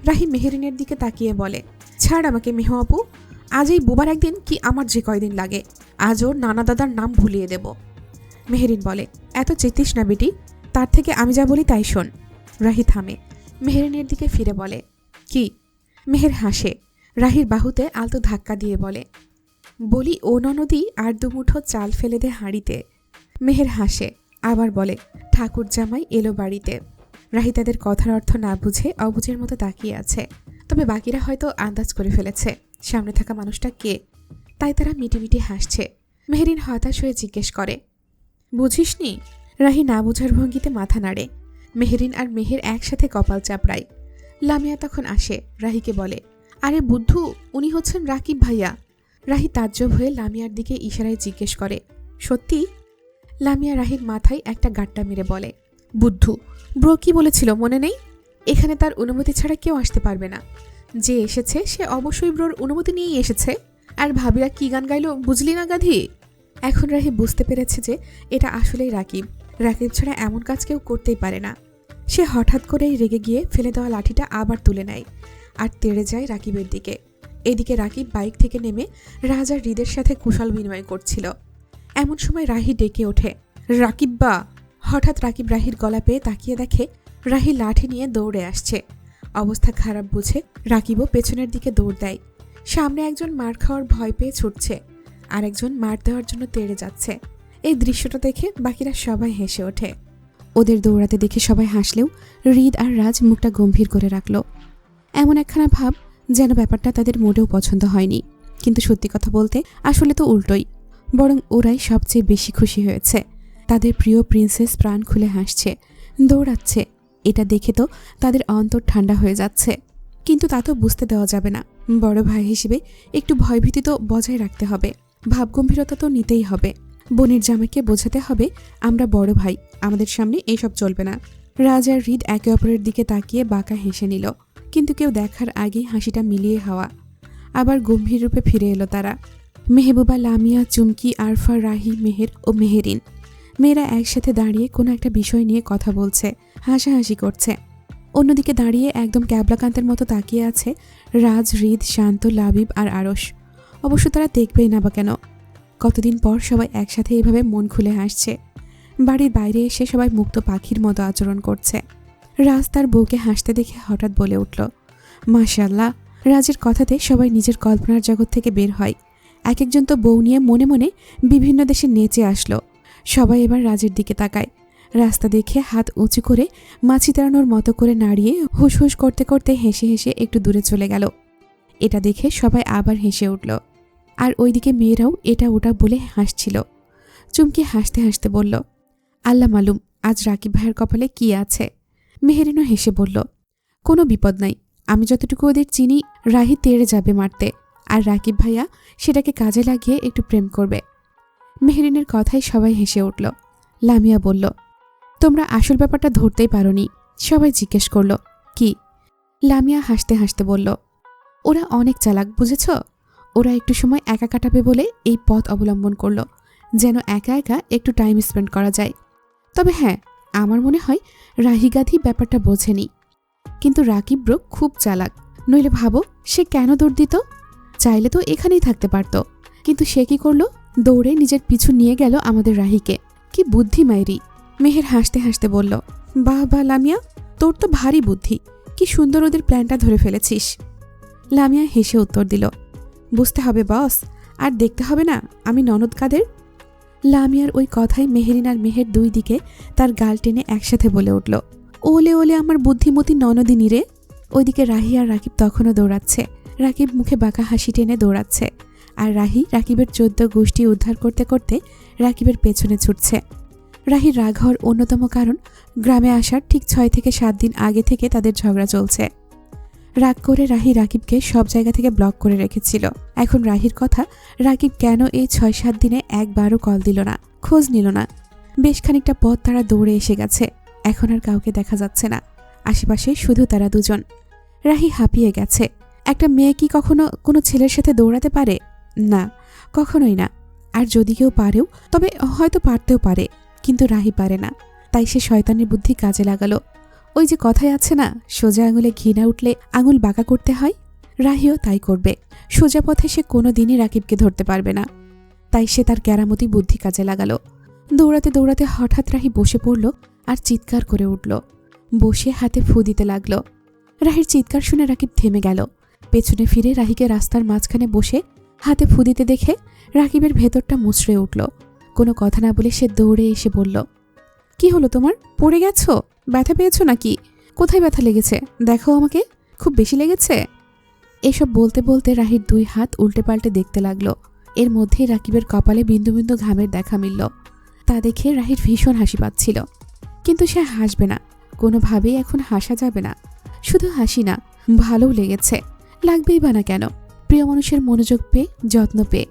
রাহি মেহেরিনের দিকে তাকিয়ে বলে, ছাড় আমাকে মেহ আপু, আজ এই বোবার একদিন কি আমার যে কয়দিন লাগে, আজ ওর নানা দাদার নাম ভুলিয়ে দেব। মেহেরিন বলে, এত চেতিস না বেটি, তার থেকে আমি যা বলি তাই শোন। রাহি থামে, মেহেরিনের দিকে ফিরে বলে, কি? মেহের হাসে, রাহির বাহুতে আলতো ধাক্কা দিয়ে বলে, বলি ও ননদি আর 2 মুঠো চাল ফেলে দে হাঁড়িতে। মেহের হাসে, আবার বলে, ঠাকুর জামাই এলো বাড়িতে। রাহি তাদের কথার অর্থ না বুঝে অবুঝের মতো তাকিয়ে আছে। তবে বাকিরা হয়তো আন্দাজ করে ফেলেছে সামনে থাকা মানুষটা কে, তাই তারা মিটিমিটি হাসছে। মেহেরিন হতাশ হয়ে জিজ্ঞেস করে, বুঝিসনি? রাহি না বোঝার ভঙ্গিতে মাথা নাড়ে। মেহেরিন আর মেহের একসাথে কপাল চাপড়ায়। লামিয়া তখন আসে, রাহিকে বলে, আরে বুদ্ধু, উনি হচ্ছেন রাকিব ভাইয়া। রাহি তাজ্জব হয়ে লামিয়ার দিকে ইশারায় জিজ্ঞেস করে, সত্যি? লামিয়া রাহির মাথায় একটা গাট্টা মেরে বলে, বুদ্ধু, ব্রো কি বলেছিল মনে নেই? এখানে তার অনুমতি ছাড়া কেউ আসতে পারবে না। যে এসেছে সে অবশ্যই ব্রোর অনুমতি নিয়েই এসেছে। আর ভাবিরা কি গান গাইলো বুঝলি না গাধি? এখন রাহি বুঝতে পেরেছে যে এটা আসলেই রাকিব। রাকিব ছাড়া এমন কাজ কেউ করতেই পারে না। সে হঠাৎ করেই রেগে গিয়ে ফেলে দেওয়া লাঠিটা আবার তুলে নেয় আর তেড়ে যায় রাকিবের দিকে। এদিকে রাকিব বাইক থেকে নেমে রাজ আর হৃদের সাথে কুশল বিনিময় করছিল। এমন সময় রাহি ডেকে ওঠে, রাকিব বা। হঠাৎ রাকিব রাহির গলা পেয়ে তাকিয়ে দেখে রাহি লাঠি নিয়ে দৌড়ে আসছে। অবস্থা খারাপ বুঝে রাকিবও পেছনের দিকে দৌড় দেয়। সামনে একজন মার খাওয়ার ভয় পেয়ে ছুটছে, আর একজন মার দেওয়ার জন্য তেড়ে যাচ্ছে। এই দৃশ্যটা দেখে বাকিরা সবাই হেসে ওঠে। ওদের দৌড়াতে দেখে সবাই হাসলেও হৃদ আর রাজ মুখটা গম্ভীর করে রাখল। এমন একখানা ভাব যেন ব্যাপারটা তাদের মোটেও পছন্দ হয়নি। কিন্তু সত্যি কথা বলতে আসলে তো উল্টোই, বরং ওরাই সবচেয়ে বেশি খুশি হয়েছে। তাদের প্রিয় প্রিন্সেস প্রাণ খুলে হাসছে, দৌড়াচ্ছে। এটা দেখে তো তাদের অন্তর ঠান্ডা হয়ে যাচ্ছে। কিন্তু তা তো বুঝতে দেওয়া যাবে না। বড় ভাই হিসেবে একটু ভয়ভীতি তো বজায় রাখতে হবে, ভাবগম্ভীরতা তো নিতেই হবে। বোনের জামাইকে বোঝাতে হবে আমরা বড় ভাই, আমাদের সামনে এইসব চলবে না। রাজ আর হৃদ একে অপরের দিকে তাকিয়ে বাঁকা হেসে নিল, কিন্তু কেউ দেখার আগেই হাসিটা মিলিয়ে হওয়া আবার গম্ভীর রূপে ফিরে এলো তারা। মেহবুবা, লামিয়া, চুমকি, আরফা, রাহি, মেহের ও মেহেরিন মেয়েরা একসাথে দাঁড়িয়ে কোনো একটা বিষয় নিয়ে কথা বলছে, হাসাহাসি করছে। অন্যদিকে দাঁড়িয়ে একদম ক্যাবলাকান্তের মতো তাকিয়ে আছে রাজ, হৃদ, শান্ত, লাবিব আর আরশ। অবশ্য তারা দেখবেই না বা কেন, কতদিন পর সবাই একসাথে এভাবে মন খুলে হাসছে। বাড়ির বাইরে এসে সবাই মুক্ত পাখির মতো আচরণ করছে। রাজ তার বউকে হাসতে দেখে হঠাৎ বলে উঠল, মাশাআল্লাহ। রাজের কথাতে সবাই নিজের কল্পনার জগৎ থেকে বের হয়। এক একজন তো বউ নিয়ে মনে মনে বিভিন্ন দেশে নেচে আসলো। সবাই এবার রাজের দিকে তাকায়। রাস্তা দেখে হাত উঁচু করে মাছি তাড়ানোর মতো করে নাড়িয়ে হুস হুস করতে করতে হেসে হেসে একটু দূরে চলে গেল। এটা দেখে সবাই আবার হেসে উঠল। আর ওইদিকে মেয়েরাও এটা ওটা বলে হাসছিল। চুমকি হাসতে হাসতে বলল, আল্লাহ মালুম আজ রাকিব ভাইয়ের কপালে কি আছে। মেহেরিনও হেসে বলল, কোনো বিপদ নাই, আমি যতটুকু ওদের চিনি রাহি তেড়ে যাবে মারতে, আর রাকিব ভাইয়া সেটাকে কাজে লাগিয়ে একটু প্রেম করবে। মেহেরিনের কথায় সবাই হেসে উঠল। লামিয়া বলল, তোমরা আসল ব্যাপারটা ধরতেই পারোনি। সবাই জিজ্ঞেস করল, কি? লামিয়া হাসতে হাসতে বলল, ওরা অনেক চালাক, বুঝেছ? ওরা একটু সময় একা কাটাবে বলে এই পথ অবলম্বন করল, যেন একা একা একটু টাইম স্পেন্ড করা যায়। তবে হ্যাঁ, আমার মনে হয় রাহি গাধি ব্যাপারটা বোঝেনি। কিন্তু রাকিব ব্রো খুব চালাক, নইলে ভাবো সে কেন দৌড় দিত? চাইলে তো এখানেই থাকতে পারত, কিন্তু সে কি করলো? দৌড়ে নিজের পিছু নিয়ে গেল আমাদের রাহিকে। কি বুদ্ধি মাইরি! মেহের হাসতে হাসতে বলল, বাহ বাহ লামিয়া, তোর তো ভারী বুদ্ধি, কি সুন্দর ওদের প্ল্যানটা ধরে ফেলেছিস। লামিয়া হেসে উত্তর দিল, বুঝতে হবে বস, আর দেখতে হবে না আমি ননদ কাদের। লামিয়ার ওই কথায় মেহেরিন আর মেহের দুই দিকে তার গাল টেনে একসাথে বলে উঠল, ওলে ওলে আমার বুদ্ধিমতী ননদিনী রে। ওইদিকে রাহি আর রাকিব তখনও দৌড়াচ্ছে। রাকিব মুখে বাঁকা হাসি টেনে দৌড়াচ্ছে, আর রাহি রাকিবের 14 গোষ্ঠী উদ্ধার করতে করতে রাকিবের পেছনে ছুটছে। রাহির রাগ হওয়ার অন্যতম কারণ, গ্রামে আসার ঠিক 6 থেকে 7 দিন আগে থেকে তাদের ঝগড়া চলছে। রাগ করে রাহি রাকিবকে সব জায়গা থেকে ব্লক করে রেখেছিল। এখন রাহির কথা, রাকিব কেন এই 6-7 দিনে একবারও কল দিল না, খোঁজ নিল না। বেশ খানিকটা পথ তারা দৌড়ে এসে গেছে। এখন আর কাউকে দেখা যাচ্ছে না, আশেপাশে শুধু তারা দুজন। রাহি হাঁপিয়ে গেছে। একটা মেয়ে কি কখনো কোনো ছেলের সাথে দৌড়াতে পারে? না, কখনোই না। আর যদি কেউ পারেও, তবে হয়তো পারতেও পারে, কিন্তু রাহি পারে না। তাই সে শয়তানের বুদ্ধি কাজে লাগালো। ওই যে কথায় আছে না, সোজা আঙুলে ঘি না উঠলে আঙুল বাঁকা করতে হয়। রাহিও তাই করবে। সোজা পথে সে কোনো দিনই রাকিবকে ধরতে পারবে না। তাই সে তার কেরামতি বুদ্ধি কাজে লাগালো। দৌড়াতে দৌড়াতে হঠাৎ রাহি বসে পড়ল আর চিৎকার করে উঠল। বসে হাতে ফু দিতে লাগলো। রাহির চিৎকার শুনে রাকিব থেমে গেল। পেছনে ফিরে রাহিকে রাস্তার মাঝখানে বসে হাতে ফু দিতে দেখে রাকিবের ভেতরটা মুচড়ে উঠল। কোনো কথা না বলে সে দৌড়ে এসে বলল, কি হলো তোমার? পড়ে গেছো? ব্যথা পেয়েছো নাকি? কোথায় ব্যথা লেগেছে দেখো আমাকে, খুব বেশি লেগেছে? এসব বলতে বলতে রাহির 2 হাত উল্টে পাল্টে দেখতে লাগলো। এর মধ্যেই রাকিবের কপালে বিন্দু বিন্দু ঘামের দেখা মিলল। তা দেখে রাহির ভীষণ হাসি পাচ্ছিল, কিন্তু সে হাসবে না, কোনোভাবেই এখন হাসা যাবে না। শুধু হাসি না, ভালোও লেগেছে। লাগবেই বা না কেন? প্রিয় মানুষের মনোযোগ পেয়ে, যত্ন পেয়ে,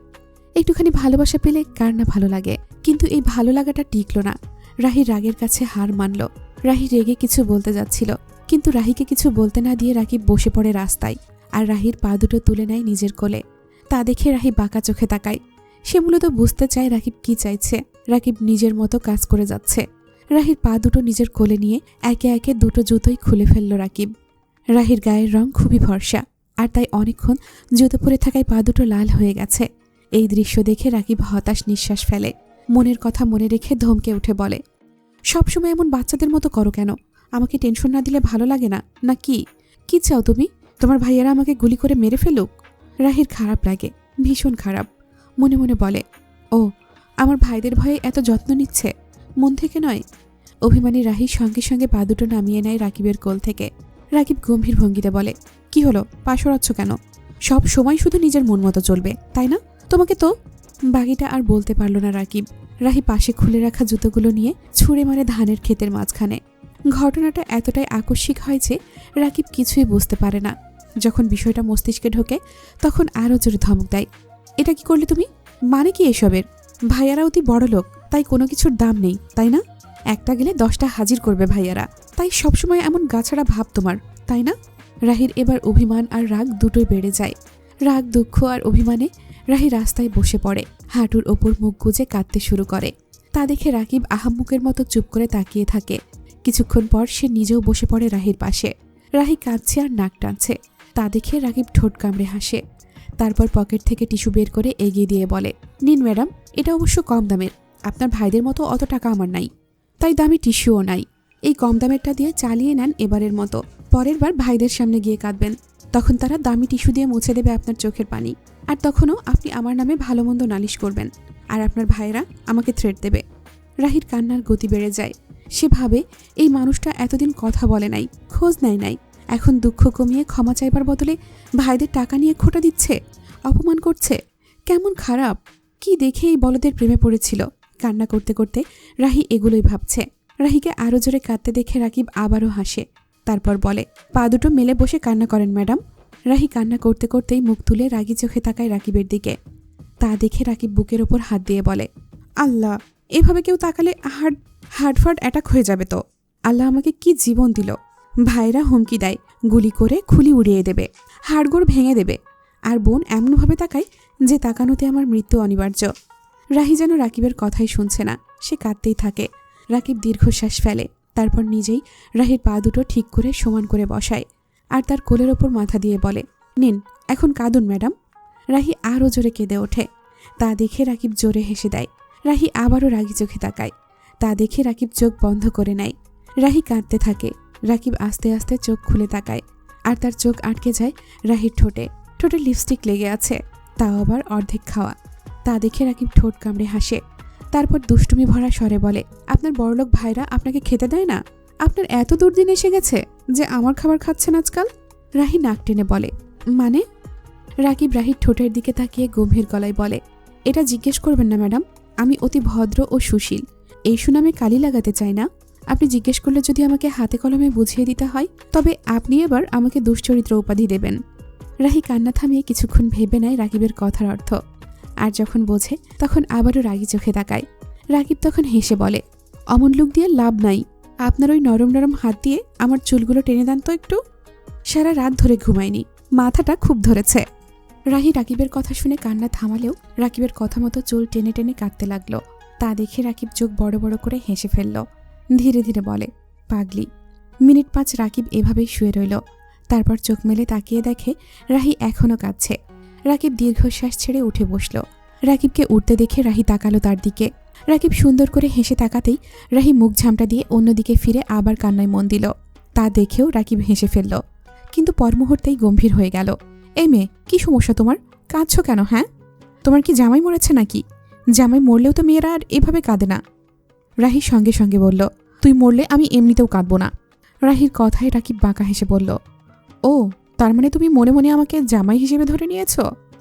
একটুখানি ভালোবাসা পেলে কার না ভালো লাগে। কিন্তু এই ভালো লাগাটা টিকল না। রাহি রাগের কাছে হার মানল। রাহি রেগে কিছু বলতে যাচ্ছিল, কিন্তু রাহিকে কিছু বলতে না দিয়ে রাকিব বসে পড়ে রাস্তায়, আর রাহির পা দুটো তুলে নেয় নিজের কোলে। তা দেখে রাহি বাঁকা চোখে তাকায়। সে মূলত বুঝতে চায় রাকিব কি চাইছে। রাকিব নিজের মতো কাজ করে যাচ্ছে। রাহির পা দুটো নিজের কোলে নিয়ে একে একে দুটো জুতোই খুলে ফেলল রাকিব। রাহির গায়ের রং খুবই ফর্সা, আর তাই অনেকক্ষণ জুতো পরে থাকায় পা দুটো লাল হয়ে গেছে। এই দৃশ্য দেখে রাকিব হতাশ নিঃশ্বাস ফেলে। মনের কথা মনে রেখে ধমকে উঠে বলে, সবসময় এমন বাচ্চাদের মতো করো কেন? আমাকে টেনশন না দিলে ভালো লাগে না? না কি কি চাও তুমি? তোমার ভাইয়ারা আমাকে গুলি করে মেরে ফেলুক? রাহির খারাপ লাগে, ভীষণ খারাপ। মনে মনে বলে, ও আমার ভাইদের ভয়ে এত যত্ন নিচ্ছে, মন থেকে নয়। অভিমানী রাহির সঙ্গে সঙ্গে পা দুটো নামিয়ে নেয় রাকিবের কোল থেকে। রাকিব গম্ভীর ভঙ্গিতে বলে, কি হলো, পা সরাচ্ছ কেন? সব সময় শুধু নিজের মন মতো চলবে, তাই না? তোমাকে তো। বাকিটা আর বলতে পারল না রাকিব। রাহি পাশে খুলে রাখা জুতোগুলো নিয়ে ছুঁড়ে মারে ধানের ক্ষেতের মাঝখানে। ঘটনাটা এতটাই আকস্মিক হয় যে রাকিব কিছুই বুঝতে পারে না। যখন বিষয়টা মস্তিষ্কে ঢোকে তখন আরও জোরে ধমক দেয়, এটা কি করলে তুমি? মানে কি এসবের? ভাইয়ারা অতি বড় লোক, তাই কোনো কিছুর দাম নেই, তাই না? একটা গেলে 10টা হাজির করবে ভাইয়ারা, তাই সবসময় এমন গাছাড়া ভাব তোমার, তাই না? রাহির এবার অভিমান আর রাগ দুটোই বেড়ে যায়। রাগ, দুঃখ আর অভিমানে রাহি রাস্তায় বসে পড়ে, হাঁটুর ওপর মুখ গুজে কাঁদতে শুরু করে। তা দেখে রাকিব আহাম্মুকের মতো চুপ করে তাকিয়ে থাকে। কিছুক্ষণ পর সে নিজেও বসে পড়ে রাহির পাশে। রাহি কাঁদছে আর নাক টানছে। তা দেখে রাকিব ঠোঁট কামড়ে হাসে। তারপর পকেট থেকে টিস্যু বের করে এগিয়ে দিয়ে বলে, নিন ম্যাডাম, এটা অবশ্য কম দামের। আপনার ভাইদের মতো অত টাকা আমার নাই, তাই দামি টিস্যুও নাই। এই কম দামেরটা দিয়ে চালিয়ে নেন এবারের মতো। পরের বার ভাইদের সামনে গিয়ে কাঁদবেন, তখন তারা দামি টিস্যু দিয়ে মুছে দেবে আপনার চোখের পানি। আর তখনও আপনি আমার নামে ভালো মন্দ নালিশ করবেন, আর আপনার ভাইরা আমাকে থ্রেট দেবে। রাহির কান্নার গতি বেড়ে যায়। সে ভাবে, এই মানুষটা এতদিন কথা বলে নাই, খোঁজ নেয় নাই, এখন দুঃখ কমিয়ে ক্ষমা চাইবার বদলে ভাইদের টাকা নিয়ে খোটা দিচ্ছে, অপমান করছে। কেমন খারাপ! কি দেখে এই বলদের প্রেমে পড়েছিল? কান্না করতে করতে রাহি এগুলোই ভাবছে। রাহিকে আরও জোরে কাঁদতে দেখে রাকিব আবারও হাসে। তারপর বলে, পা দুটো মেলে বসে কান্না করেন ম্যাডাম। রাহি কান্না করতে করতেই মুখ তুলে রাগি চোখে তাকায় রাকিবের দিকে। তা দেখে রাকিব বুকের ওপর হাত দিয়ে বলে, আল্লাহ, এভাবে কেউ তাকালে হার্টফার্ট অ্যাটাক হয়ে যাবে তো। আল্লাহ আমাকে কি জীবন দিল! ভাইরা হুমকি দেয়, গুলি করে খুলি উড়িয়ে দেবে, হাড়গোড় ভেঙে দেবে। আর বোন এমনভাবে তাকায় যে তাকানোতে আমার মৃত্যু অনিবার্য। রাহি যেন রাকিবের কথাই শুনছে না, সে কাঁদতেই থাকে। রাকিব দীর্ঘশ্বাস ফেলে, তারপর নিজেই রাহির পা দুটো ঠিক করে সমান করে বসায় আর তার কোলের ওপর মাথা দিয়ে বলে, নিন, এখন কাঁদুন ম্যাডাম। রাহি আরও জোরে কেঁদে ওঠে। তা দেখে রাকিব জোরে হেসে দেয়। রাহি আবারও রাগি চোখে তাকায়। তা দেখে রাকিব চোখ বন্ধ করে নেয়। রাহি কাঁদতে থাকে। রাকিব আস্তে আস্তে চোখ খুলে তাকায়, আর তার চোখ আটকে যায় রাহির ঠোঁটে। ঠোঁটে লিপস্টিক লেগে আছে, তাও আবার অর্ধেক খাওয়া। তা দেখে রাকিব ঠোঁট কামড়ে হাসে। তারপর দুষ্টুমি ভরা স্বরে বলে, আপনার বড়লোক ভাইরা আপনাকে খেতে দেয় না? আপনার এত দুর্দিন এসে গেছে যে আমার খাবার খাচ্ছেন আজকাল? রাহি নাক টেনে বলে, মানে? রাকিব রাহির ঠোঁটের দিকে তাকিয়ে গম্ভীর গলায় বলে, এটা জিজ্ঞেস করবেন না ম্যাডাম, আমি অতি ভদ্র ও সুশীল। এই সুনামে কালি লাগাতে চাই না। আপনি জিজ্ঞেস করলে যদি আমাকে হাতে কলমে বুঝিয়ে দিতে হয়, তবে আপনি এবার আমাকে দুশ্চরিত্র উপাধি দেবেন। রাহি কান্না থামিয়ে কিছুক্ষণ ভেবে নেয় রাকিবের কথার অর্থ। আর যখন বোঝে তখন আবারও রাগি চোখে তাকায়। রাকিব তখন হেসে বলে, অমন লুক দিয়ে লাভ নাই। আপনার ওই নরম নরম হাত দিয়ে আমার চুলগুলো টেনে দেন তো একটু। সারা রাত ধরে ঘুমায়নি, মাথাটা খুব ধরেছে। রাহি রাকিবের কথা শুনে কান্না থামালেও রাকিবের কথা মতো চুল টেনে টেনে কাটতে লাগলো। তা দেখে রাকিব চোখ বড় বড় করে হেসে ফেলল। ধীরে ধীরে বলে, পাগলি। মিনিট 5 রাকিব এভাবেই শুয়ে রইল। তারপর চোখ মেলে তাকিয়ে দেখে রাহি এখনও কাঁদছে। রাকিব দীর্ঘশ্বাস ছেড়ে উঠে বসল। রাকিবকে উঠতে দেখে রাহি তাকালো তার দিকে। রাকিব সুন্দর করে হেসে তাকাতেই রাহি মুখ ঝামটা দিয়ে অন্যদিকে ফিরে আবার কান্নায় মন দিল। তা দেখেও রাকিব হেসে ফেলল, কিন্তু পর মুহূর্তেই গম্ভীর হয়ে গেল। এই মেয়ে, কি সমস্যা তোমার? কাঁদছ কেন? হ্যাঁ, তোমার কি জামাই মরেছে নাকি? জামাই মরলেও তো মেয়েরা আর এভাবে কাঁদে না। রাহি সঙ্গে সঙ্গে বলল, তুই মরলে আমি এমনিতেও কাঁদবো না। রাহির কথায় রাকিব বাঁকা হেসে বলল, ও, তার মানে তুমি মনে মনে আমাকে জামাই হিসেবে ধরে নিয়েছ?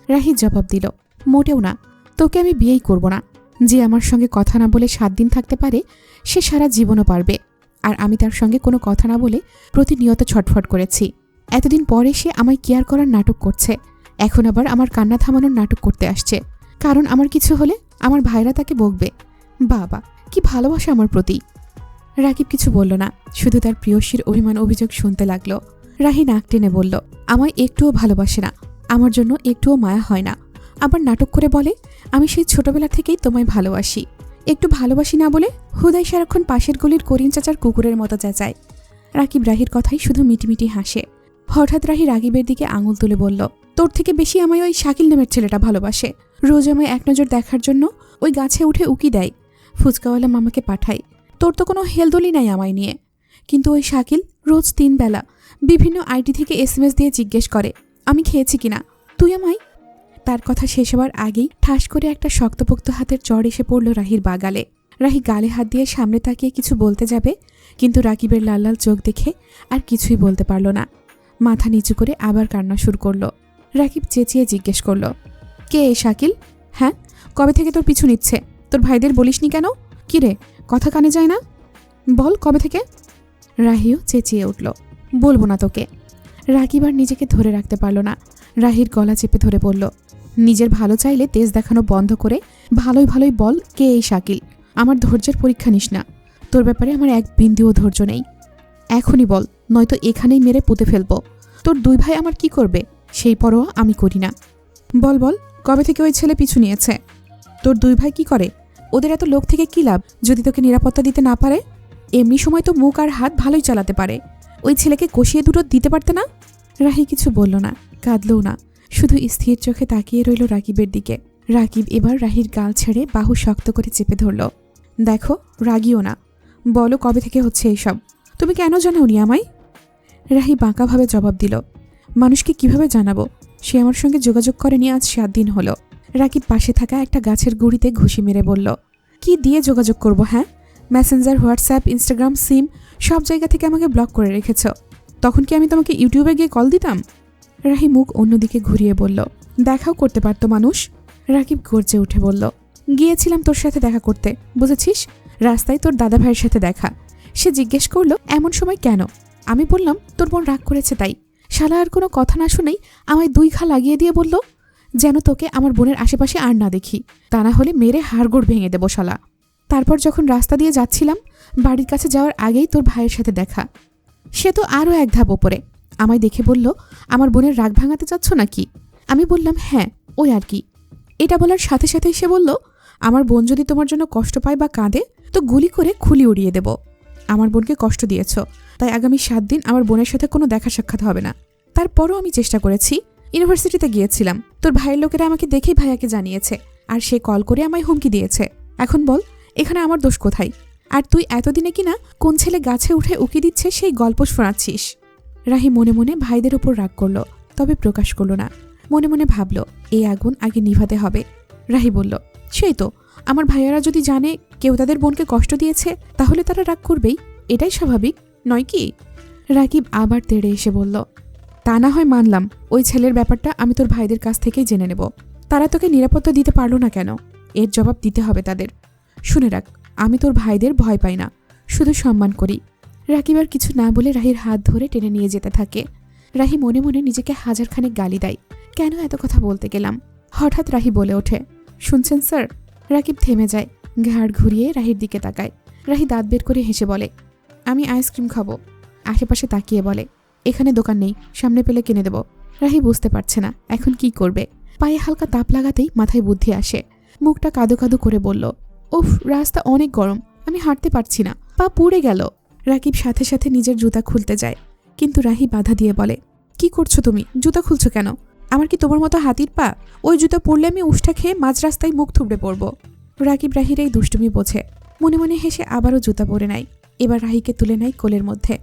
রাহি জবাব দিল, মোটেও না। তোকে আমি বিয়েই করব না। যে আমার সঙ্গে কথা না বলে 7 দিন থাকতে পারে, সে সারা জীবনও পারবে। আর আমি তার সঙ্গে কোনো কথা না বলে প্রতিনিয়ত ছটফট করেছি। এতদিন পরে সে আমায় কেয়ার করার নাটক করছে। এখন আবার আমার কান্না থামানোর নাটক করতে আসছে, কারণ আমার কিছু হলে আমার ভাইরা তাকে বকবে। বাবা, কি ভালোবাসা আমার প্রতি। রাকিব কিছু বলল না, শুধু তার প্রিয়সীর অভিমান অভিযোগ শুনতে লাগলো। রাহি নাক টেনে বলল, আমায় একটুও ভালোবাসে না, আমার জন্য একটুও মায়া হয় না। আবার নাটক করে বলে, আমি সেই ছোটবেলা থেকেই তোমায় ভালোবাসি। একটু ভালোবাসি না বলে হুদাই সারাক্ষণ পাশের গলির করিম চাচার কুকুরের মতো চেঁচায়। রাকিব রাহির কথাই শুধু মিটিমিটি হাসে। হঠাৎ রাহি রাকিবের দিকে আঙুল তুলে বলল, তোর থেকে বেশি আমায় ওই শাকিল নামের ছেলেটা ভালোবাসে। রোজ আমায় এক নজর দেখার জন্য ওই গাছে উঠে উকি দেয়, ফুচকাওয়ালা মামাকে পাঠায়। তোর তো কোনো হেলদোলি নাই আমায় নিয়ে। কিন্তু ওই শাকিল রোজ 3 বেলা বিভিন্ন আইডি থেকে SMS দিয়ে জিজ্ঞেস করে আমি খেয়েছি কিনা, তুই আমায়। তার কথা শেষ হওয়ার আগেই ঠাস করে একটা শক্তপোক্ত হাতের চড় এসে পড়ল রাহির বাগালে। রাহি গালে হাত দিয়ে সামনে তাকিয়ে কিছু বলতে যাবে, কিন্তু রাকিবের লাল লাল চোখ দেখে আর কিছুই বলতে পারল না। মাথা নিচু করে আবার কান্না শুরু করল। রাকিব চেঁচিয়ে জিজ্ঞেস করল, কে এ শাকিল? হ্যাঁ, কবে থেকে তোর পিছু নিচ্ছে? তোর ভাইদের বলিসনি কেন? কি রে, কথা কানে যায় না? বল কবে থেকে? রাহিও চেঁচিয়ে উঠল, বলবো না তোকে। রাকিব আর নিজেকে ধরে রাখতে পারল না। রাহির গলা চেপে ধরে বলল, নিজের ভালো চাইলে তেজ দেখানো বন্ধ করে ভালোই ভালোই বল কে এই শাকিল। আমার ধৈর্যের পরীক্ষা নিস না। তোর ব্যাপারে আমার এক বিন্দুও ধৈর্য নেই। এখনই বল, নয়তো এখানেই মেরে পুঁতে ফেলবো। তোর 2 ভাই আমার কি করবে সেই পরোয়া আমি করি না। বল বল, কবে থেকে ওই ছেলে পিছু নিয়েছে? তোর 2 ভাই কি করে? ওদের এত লোক থেকে কি লাভ যদি তোকে নিরাপত্তা দিতে না পারে? এমনি সময় তো মুখ আর হাত ভালোই চালাতে পারে। ওই ছেলেকে কষিয়ে দুটো দিতে পারতে না? রাহি কিছু বলল না, কাঁদলও না, শুধু স্থির চোখে তাকিয়ে রইল রাকিবের দিকে। রাকিব এবার রাহির গাল ছেড়ে বাহু শক্ত করে চেপে ধরল। দেখো, রাগিও না, বলো কবে থেকে হচ্ছে এইসব? তুমি কেন জানাওনি আমায়? রাহি বাঁকাভাবে জবাব দিল, মানুষকে কিভাবে জানাবো? সে আমার সঙ্গে যোগাযোগ করেনি আজ 7 দিন হলো। রাকিব পাশে থাকা একটা গাছের গুঁড়িতে ঘুষি মেরে বলল, কি দিয়ে যোগাযোগ করব? হ্যাঁ, মেসেঞ্জার, হোয়াটসঅ্যাপ, ইনস্টাগ্রাম, সিম সব জায়গা থেকে আমাকে ব্লক করে রেখেছ। তখন কি আমি তোমাকে ইউটিউবে গিয়ে কল দিতাম? রাহি মুখ অন্যদিকে ঘুরিয়ে বলল, দেখাও করতে পারতো মানুষ। রাকিব গর্জে উঠে বলল, গিয়েছিলাম তোর সাথে দেখা করতে, বুঝেছিস? রাস্তায় তোর দাদা ভাইয়ের সাথে দেখা। সে জিজ্ঞেস করলো এমন সময় কেন? আমি বললাম তোর বোন রাগ করেছে তাই। শালা আর কোনো কথা না শুনেই আমায় 2 ঘা লাগিয়ে দিয়ে বলল, যেন তোকে আমার বোনের আশেপাশে আর না দেখি, তা না হলে মেরে হাড়গোড় ভেঙে দেবো শালা। তারপর যখন রাস্তা দিয়ে যাচ্ছিলাম, বাড়ির কাছে যাওয়ার আগেই তোর ভাইয়ের সাথে দেখা। সে তো আরও 1 ধাপ ওপরে। আমায় দেখে বলল, আমার বোনের রাগ ভাঙাতে চাচ্ছ নাকি? আমি বললাম হ্যাঁ, ওই আর কি। এটা বলার সাথে সাথেই সে বলল, আমার বোন যদি তোমার জন্য কষ্ট পায় বা কাঁদে তো গুলি করে খুলি উড়িয়ে দেব। আমার বোনকে কষ্ট দিয়েছ, তাই আগামী 7 দিন আমার বোনের সাথে কোনো দেখা সাক্ষাৎ হবে না। তারপরও আমি চেষ্টা করেছি। ইউনিভার্সিটিতে গিয়েছিলাম, তোর ভাইয়ের লোকেরা আমাকে দেখেই ভাইয়াকে জানিয়েছে, আর সে কল করে আমায় হুমকি দিয়েছে। এখন বল, এখানে আমার দোষ কোথায়? আর তুই এতদিনে কিনা কোন ছেলে গাছে উঠে উকি দিচ্ছে সেই গল্প শোনাচ্ছিস। রাহি মনে মনে ভাইদের উপর রাগ করল, তবে প্রকাশ করল না। মনে মনে ভাবল, এই আগুন আগে নিভাতে হবে। রাহি বলল, সেই তো, আমার ভাইয়ারা যদি জানে কেউ তাদের বোনকে কষ্ট দিয়েছে তাহলে তারা রাগ করবেই, এটাই স্বাভাবিক নয় কি? রাকিব আবার তেড়ে এসে বলল, তা না হয় মানলাম, ওই ছেলের ব্যাপারটা আমি তোর ভাইদের কাছ থেকেই জেনে নেব। তারা তোকে নিরাপত্তা দিতে পারল না কেন? এর জবাব দিতে হবে তাদের। শুনে রাখ, আমি তোর ভাইদের ভয় পাই না, শুধু সম্মান করি। রাকিব আর কিছু না বলে রাহির হাত ধরে টেনে নিয়ে যেতে থাকে। রাহি মনে মনে নিজেকে হাজারখানেক গালি দেয়, কেন এত কথা বলতে গেলাম। হঠাৎ রাহি বলে ওঠে, শুনছেন স্যার? রাকিব থেমে যায়, ঘাড় ঘুরিয়ে রাহির দিকে তাকায়। রাহি দাঁত বের করে হেসে বলে, আমি আইসক্রিম খাবো। আশেপাশে তাকিয়ে বলে, এখানে দোকান নেই, সামনে পেলে কিনে দেব। রাহি বুঝতে পারছে না এখন কি করবে। পায়ে হালকা তাপ লাগাতেই মাথায় বুদ্ধি আসে। মুখটা কাদো কাদো করে বলল, উফ, রাস্তা অনেক গরম, আমি হাঁটতে পারছি না, পা পুড়ে গেল। রাকিব সাথে সাথে নিজের জুতা খুলতে যায়, কিন্তু রাহি বাধা দিয়ে বলে, কি করছো তুমি? জুতা খুলছো কেন? আমার কি তোমার মতো হাতির পা? ওই জুতা পরলে আমি উষ্টা খেয়ে মাঝ রাস্তায় মুখ থুবড়ে পড়বো। রাকিব রাহির এই দুষ্টুমি বোঝে, মনে মনে হেসে আবারও জুতা পরে নেয়। এবার রাহিকে তুলে নেয় কোলের মধ্যে।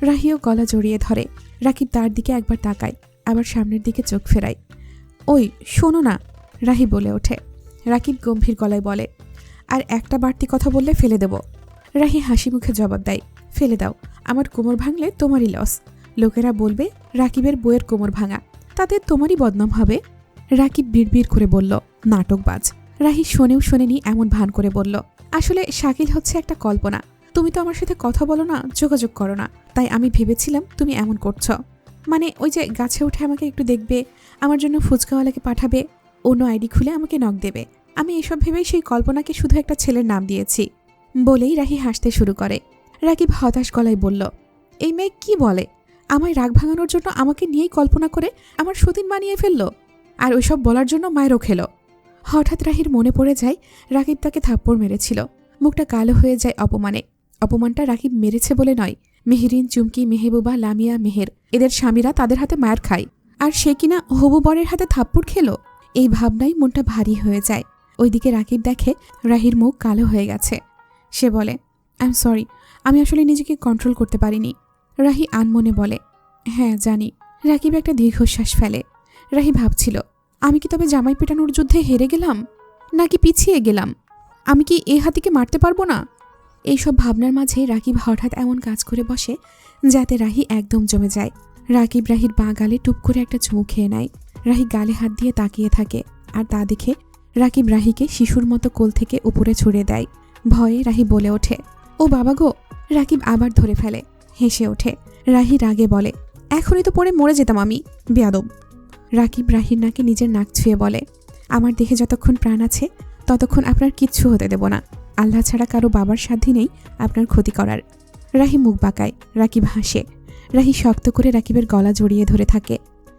রাহিও গলা জড়িয়ে ধরে। রাকিব তার দিকে একবার তাকায়, আবার সামনের দিকে চোখ ফেরায়। ওই শোনো না, রাহি বলে ওঠে। রাকিব গম্ভীর গলায় বলে, আর একটা বাড়তি কথা বললে ফেলে দেব। রাহি হাসি মুখে জবাব দেয়, ফেলে দাও, আমার কোমর ভাঙলে তোমারই লস। লোকেরা বলবে রাকিবের বইয়ের কোমর ভাঙা, তাতে তোমারই বদনাম হবে। রাকিব বিড়বিড় করে বলল, নাটকবাজ। রাহি শোনেও শোনেনি এমন ভান করে বলল, আসলে শাকিল হচ্ছে একটা কল্পনা। তুমি তো আমার সাথে কথা বলো না, যোগাযোগ করো না, তাই আমি ভেবেছিলাম তুমি এমন করছো। মানে ওই যে গাছে উঠে আমাকে একটু দেখবে, আমার জন্য ফুচকাওয়ালাকে পাঠাবে, অন্য আইডি খুলে আমাকে নক দেবে। আমি এসব ভেবেই সেই কল্পনাকে শুধু একটা ছেলের নাম দিয়েছি। বলেই রাহি হাসতে শুরু করে। রাকিব হতাশ গলায় বলল, এই মেয়ে কি বলে? আমায় রাগ ভাঙানোর জন্য আমাকে নিয়েই কল্পনা করে আমার সতীন বানিয়ে ফেললো, আর ওইসব বলার জন্য মায়েরও খেলো। হঠাৎ রাহির মনে পড়ে যায় রাকিব তাকে থাপ্পড় মেরেছিল। মুখটা কালো হয়ে যায় অপমানে। অপমানটা রাকিব মেরেছে বলে নয়, মেহেরিন, চুমকি, মেহেবুবা, লামিয়া, মেহের এদের স্বামীরা তাদের হাতে মার খায়, আর সে কিনা হবু বরের হাতে থাপ্পড় খেলো। এই ভাবনাই মনটা ভারী হয়ে যায়। ওইদিকে রাকিব দেখে রাহির মুখ কালো হয়ে গেছে। সে বলে, আই এম সরি, আমি আসলে নিজেকে কন্ট্রোল করতে পারিনি। রাহি আনমনে বলে, হ্যাঁ জানি। রাকিব একটা দীর্ঘশ্বাস ফেলে। রাহি ভাবছিল, আমি কি তবে জামাই পেটানোর যুদ্ধে হেরে গেলাম, নাকি পিছিয়ে গেলাম? আমি কি এ হাতিকে মারতে পারবো না? এইসব ভাবনার মাঝে রাকিব হঠাৎ এমন কাজ করে বসে যাতে রাহি একদম জমে যায়। রাকিব রাহির বাঁ গালে টুপ করে একটা চুমু খেয়ে নেয়। রাহি গালে হাত দিয়ে তাকিয়ে থাকে, আর তা দেখে রাকিব রাহিকে শিশুর মতো কোল থেকে উপরে ছুড়ে দেয়। ভয়ে রাহি বলে ওঠে, ও বাবা গো। রাকিব আবার ধরে ফেলে, হেসে ওঠে। রাহি রাগে বলে, এখনই তো পড়ে মরে যেতাম আমি, বেয়াদব। রাকিব রাহির নাকে নিজের নাক ছুঁয়ে বলে, আমার দেহে যতক্ষণ প্রাণ আছে ততক্ষণ আপনার কিচ্ছু হতে দেব না। আল্লাহ ছাড়া কারো বাবার সাধ্যই নেই আপনার ক্ষতি করার। রাহি মুখ বাঁকায়, রাকিব হাসে। রাহি শক্ত করে রাকিবের গলা জড়িয়ে ধরে থাকে।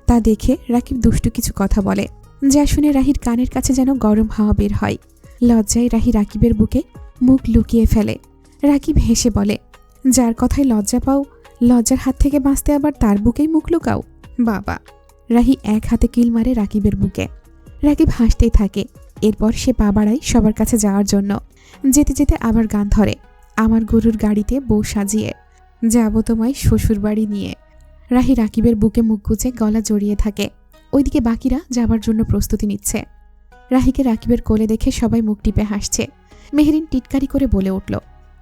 তা দেখে রাকিব দুষ্টু কিছু কথা বলে, যা শুনে রাহির কানের কাছে যেন গরম হাওয়া বের হয়। লজ্জায় রাহি রাকিবের বুকে মুখ লুকিয়ে ফেলে। রাকিব হেসে বলে, যার কথায় লজ্জা পাও, লজ্জার হাত থেকে বাঁচতে আবার তার বুকেই মুখ লুকাও, বাবা। রাহি এক হাতে কিল মারে রাকিবের বুকে। রাকিব হাসতেই থাকে। এরপর সে পা বাড়ায় সবার কাছে যাওয়ার জন্য। যেতে যেতে আবার গান ধরে, আমার গরুর গাড়িতে বউ সাজিয়ে যাব তোমায় শ্বশুর বাড়ি নিয়ে। রাহি রাকিবের বুকে মুখ গুজে গলা জড়িয়ে থাকে। ওইদিকে বাকিরা যাবার জন্য প্রস্তুতি নিচ্ছে। রাহিকে রাকিবের কোলে দেখে সবাই মুখ টিপে হাসছে। মেহেরিন টিটকারি করে বলে উঠল,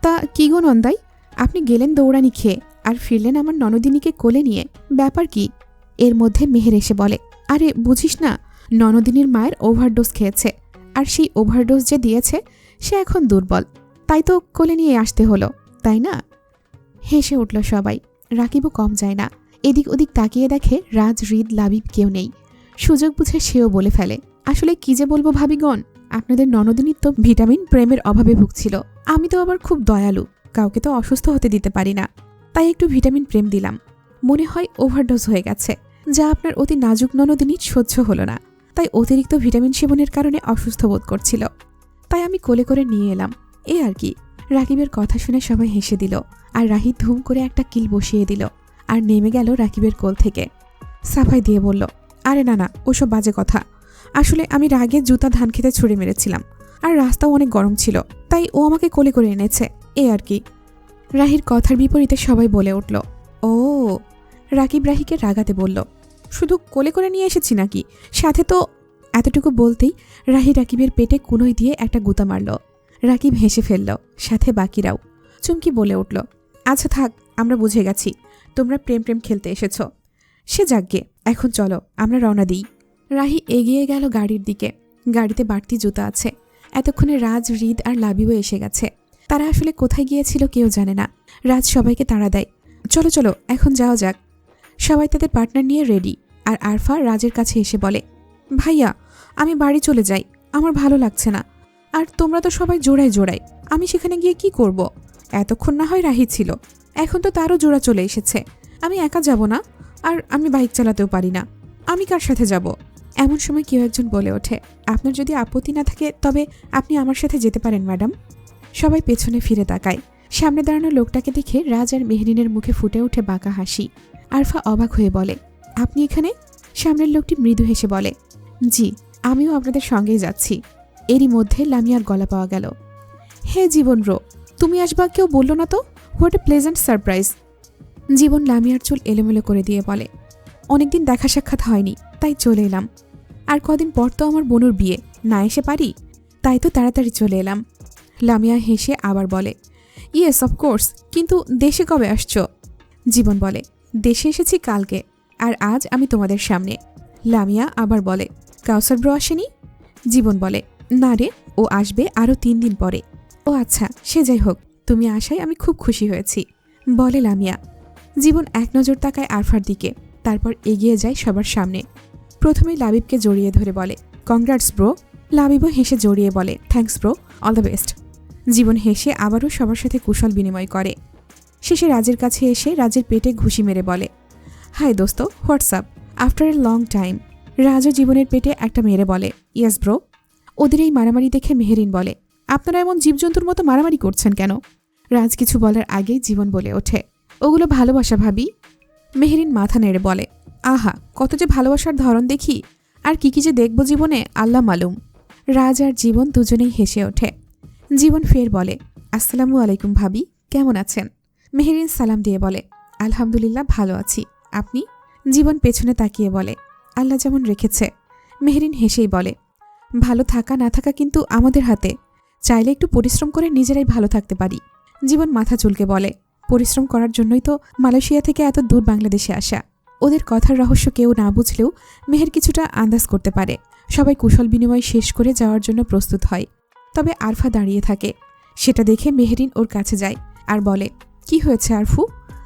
তা কি গো নন্দাই, আপনি গেলেন দৌড়ানি খেয়ে আর ফিরলেন আমার ননদিনীকে কোলে নিয়ে, ব্যাপার কি? এর মধ্যে মেহের এসে বলে, আরে বুঝিস না, ননদিনীর মায়ের ওভারডোজ খেয়েছে, আর সেই ওভারডোজ যে দিয়েছে সে এখন দুর্বল, তাই তো কোলে নিয়ে আসতে হলো, তাই না? হেসে উঠল সবাই। রাকিবও কম যায় না। এদিক ওদিক তাকিয়ে দেখে রাজ, হৃদ, লাবিব কেউ নেই। সুযোগ বুঝে সেও বলে ফেলে, আসলে কি যে বলবো ভাবিগণ, আপনাদের ননদিনীর তো ভিটামিন প্রেমের অভাবে ভুগছিল। আমি তো আবার খুব দয়ালু, কাউকে তো অসুস্থ হতে দিতে পারি না, তাই একটু ভিটামিন প্রেম দিলাম। মনে হয় ওভারডোজ হয়ে গেছে, যা আপনার অতি নাজুক ননদিনীর সহ্য হলো না, তাই অতিরিক্ত ভিটামিন সেবনের কারণে অসুস্থ বোধ করছিল, তাই আমি কোলে করে নিয়ে এলাম, এই আর কি। রাকিবের কথা শুনে সবাই হেসে দিল, আর রাহি ধুম করে একটা কিল বসিয়ে দিল আর নেমে গেল রাকিবের কোল থেকে। সাফাই দিয়ে বলল, আরে না না, ওসব বাজে কথা। আসলে আমি রাগে জুতা ধান খেতে ছুঁড়ে মেরেছিলাম, আর রাস্তাও অনেক গরম ছিল, তাই ও আমাকে কোলে করে এনেছে, এই আর কি। রাহির কথার বিপরীতে সবাই বলে উঠল, ও। রাকিব রাহিকে রাগাতে বলল, শুধু কোলে করে নিয়ে এসেছি নাকি, সাথে তো। এতটুকু বলতেই রাহি রাকিবের পেটে কুনোই দিয়ে একটা গুতা মারল। রাকিব হেসে ফেলল, সাথে বাকিরাও। চুমকি বলে উঠল, আচ্ছা থাক, আমরা বুঝে গেছি তোমরা প্রেম প্রেম খেলতে এসেছ। সে যাকগে, এখন চলো আমরা রওনা দিই। রাহি এগিয়ে গেল গাড়ির দিকে। গাড়িতে বাড়তি জুতা আছে। এতক্ষণে রাজ, হৃদ আর লাবিও এসে গেছে। তারা আসলে কোথায় গিয়েছিল কেউ জানে না। রাজ সবাইকে তাড়া দেয়, চলো চলো এখন যাওয়া যাক। সবাই তাদের পার্টনার নিয়ে রেডি। আর আরফা রাজের কাছে এসে বলে, ভাইয়া আমি বাড়ি চলে যাই, আমার ভালো লাগছে না। আর তোমরা তো সবাই জোড়ায় জোড়ায়, আমি সেখানে গিয়ে কি করব? এতক্ষণ না হয় রাহি ছিল, এখন তো তারও জোড়া চলে এসেছে। আমি একা যাব না, আর আমি বাইক চালাতেও পারি না, আমি কার সাথে যাব? এমন সময় কেউ একজন বলে ওঠে, আপনার যদি আপত্তি না থাকে তবে আপনি আমার সাথে যেতে পারেন ম্যাডাম। সবাই পেছনে ফিরে তাকায়। সামনে দাঁড়ানো লোকটাকে দেখে রাজ আর মেহরিনের মুখে ফুটে ওঠে বাঁকা হাসি। আরফা অবাক হয়ে বলে, আপনি এখানে? সামনের লোকটি মৃদু হেসে বলে, জি, আমিও আপনাদের সঙ্গেই যাচ্ছি। এরই মধ্যে লামিয়ার গলা পাওয়া গেল, হে জীবন রো, তুমি আসবা কেউ বলল না তো? What a pleasant surprise. Jibon লামিয়ার চুল এলোমেলো করে দিয়ে বলে, অনেকদিন দেখা সাক্ষাৎ হয়নি, তাই চলে এলাম। আর কদিন পর তো আমার বোনুর বিয়ে, না এসে পারি, তাই তো তাড়াতাড়ি চলে এলাম। লামিয়া হেসে আবার বলে, ইয়েস অফকোর্স, কিন্তু দেশে কবে আসছো? জীবন বলে, দেশে এসেছি কালকে, আর আজ আমি তোমাদের সামনে। লামিয়া আবার বলে, কাউসার ব্রো আসেনি? জীবন বলে, না রে, ও আসবে আরও 3 দিন পরে। ও আচ্ছা, সে যাই হোক, তুমি আসায় আমি খুব খুশি হয়েছি, বলে লামিয়া। জীবন এক নজর তাকায় আরফার দিকে, তারপর এগিয়ে যায় সবার সামনে। প্রথমে লাবিবকে জড়িয়ে ধরে বলে, কংগ্রাটস ব্রো। লাবিবও হেসে জড়িয়ে বলে, thanks bro, all the best. Jibon হেসে আবারও সবার সাথে কুশল বিনিময় করে। শেষে রাজের কাছে এসে রাজের পেটে ঘুষি মেরে বলে, হাই দোস্ত, what's up, after a long time. রাজও জীবনের পেটে একটা মেরে বলে, ইয়েস ব্রো। ওদের এই মারামারি দেখে মেহেরিন বলে, আপনারা এমন জীবজন্তুর মতো মারামারি করছেন কেন? রাজ কিছু বলার আগেই জীবন বলে ওঠে, ওগুলো ভালোবাসা ভাবি। মেহেরিন মাথা নেড়ে বলে, আহা, কত যে ভালোবাসার ধরন দেখি, আর কি কি যে দেখব জীবনে আল্লাহ মালুম। রাজ আর জীবন দুজনেই হেসে ওঠে। জীবন ফের বলে, আসসালামু আলাইকুম ভাবি, কেমন আছেন? মেহেরিন সালাম দিয়ে বলে, আলহামদুলিল্লাহ ভালো আছি, আপনি? জীবন পেছনে তাকিয়ে বলে, আল্লাহ যেমন রেখেছে। মেহেরিন হেসেই বলে, ভালো থাকা না থাকা কিন্তু আমাদের হাতে, চাইলে একটু পরিশ্রম করে নিজেরাই ভালো থাকতে পারি। জীবন মাথা চুলকে বলে, পরিশ্রম করার জন্যই তো মালয়েশিয়া থেকে এত দূর বাংলাদেশে আসা। ওদের কথার রহস্য কেউ না বুঝলেও মেহের কিছুটা আন্দাজ করতে পারে। সবাই কুশল বিনিময় শেষ করে যাওয়ার জন্য প্রস্তুত হয়। তবে আরফা দাঁড়িয়ে থাকে। সেটা দেখে মেহেরিন ওর কাছে যায় আর বলে, কি হয়েছে আরফু?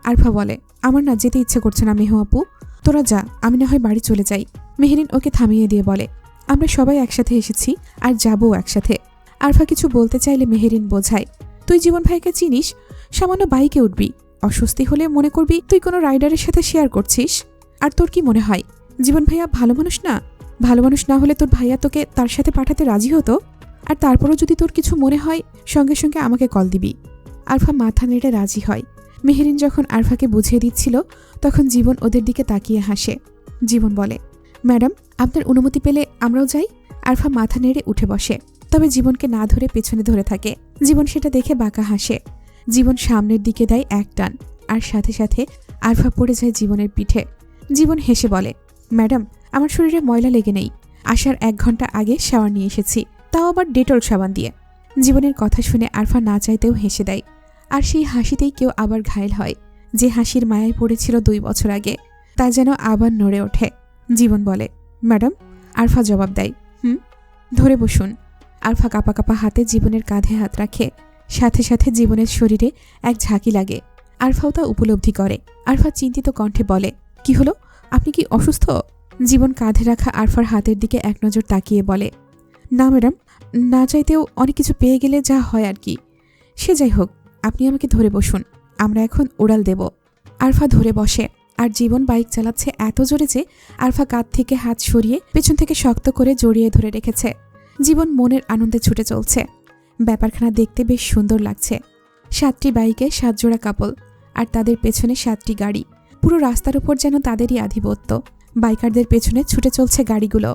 আরফা বলে, আমার না যেতে ইচ্ছে করছে না মেহু আপু, তোরা যা, আমি না হয় বাড়ি চলে যাই। মেহেরিন ওকে থামিয়ে দিয়ে বলে, আমরা সবাই একসাথে এসেছি আর যাবও একসাথে। আরফা কিছু বলতে চাইলে মেহেরিন বোঝায়, তুই জীবন ভাইকে চিনিস, সামান্য বাইকে উঠবি, অস্বস্তি হলে মনে করবি তুই কোনো রাইডারের সাথে শেয়ার করছিস। আর তোর কি মনে হয় জীবন ভাইয়া ভালো মানুষ না? ভালো মানুষ না হলে তোর ভাইয়া তোকে তার সাথে পাঠাতে রাজি হতো? আর তারপরও যদি তোর কিছু মনে হয় সঙ্গে সঙ্গে আমাকে কল দিবি। আরফা মাথা নেড়ে রাজি হয়। মেহেরিন যখন আরফাকে বুঝিয়ে দিচ্ছিল তখন জীবন ওদের দিকে তাকিয়ে হাসে। জীবন বলে, ম্যাডাম, আপনার অনুমতি পেলে আমরাও যাই। আরফা মাথা নেড়ে উঠে বসে, তবে জীবনকে না ধরে পেছনে ধরে থাকে। জীবন সেটা দেখে বাঁকা হাসে। জীবন সামনের দিকে দেয় এক টান, আর সাথে সাথে আরফা পড়ে যায় জীবনের পিঠে। জীবন হেসে বলে, ম্যাডাম, আমার শরীরে ময়লা লেগে নেই, আসার 1 ঘন্টা আগে শাওয়ার নিয়ে এসেছি, তাও আবার ডেটল সাবান দিয়ে। জীবনের কথা শুনে আরফা না চাইতেও হেসে দেয়। আর সেই হাসিতেই কেউ আবার ঘায়েল হয়। যে হাসির মায়ায় পড়েছিল 2 বছর আগে, তা যেন আবার নড়ে ওঠে। জীবন বলে, ম্যাডাম। আরফা জবাব দেয়, ধরে বসুন। আরফা কাঁপা কাঁপা হাতে জীবনের কাঁধে হাত রাখে। সাথে সাথে জীবনের শরীরে এক ঝাঁকি লাগে। আরফাও তা উপলব্ধি করে। আরফা চিন্তিত কণ্ঠে বলে, কি হলো, আপনি কি অসুস্থ? জীবন কাঁধে রাখা আরফার হাতের দিকে এক নজর তাকিয়ে বলে, না ম্যাডাম, না চাইতেও অনেক কিছু পেয়ে গেলে যা হয় আর কি। সে যাই হোক, আপনি আমাকে ধরে বসুন, আমরা এখন উড়াল দেব। আরফা ধরে বসে। আর জীবন বাইক চালাচ্ছে এত জোরে যে আরফা কাঁধ থেকে হাত সরিয়ে পেছন থেকে শক্ত করে জড়িয়ে ধরে রেখেছে। জীবন মনের আনন্দে ছুটে চলছে। ব্যাপারখানা দেখতে বেশ সুন্দর লাগছে। 7টি বাইকে 7 জোড়া কাপল, আর তাদের পেছনে 7টি গাড়ি। পুরো রাস্তার উপর যেন তাদেরই আধিপত্য। বাইকারদের পেছনে ছুটে চলছে গাড়িগুলো।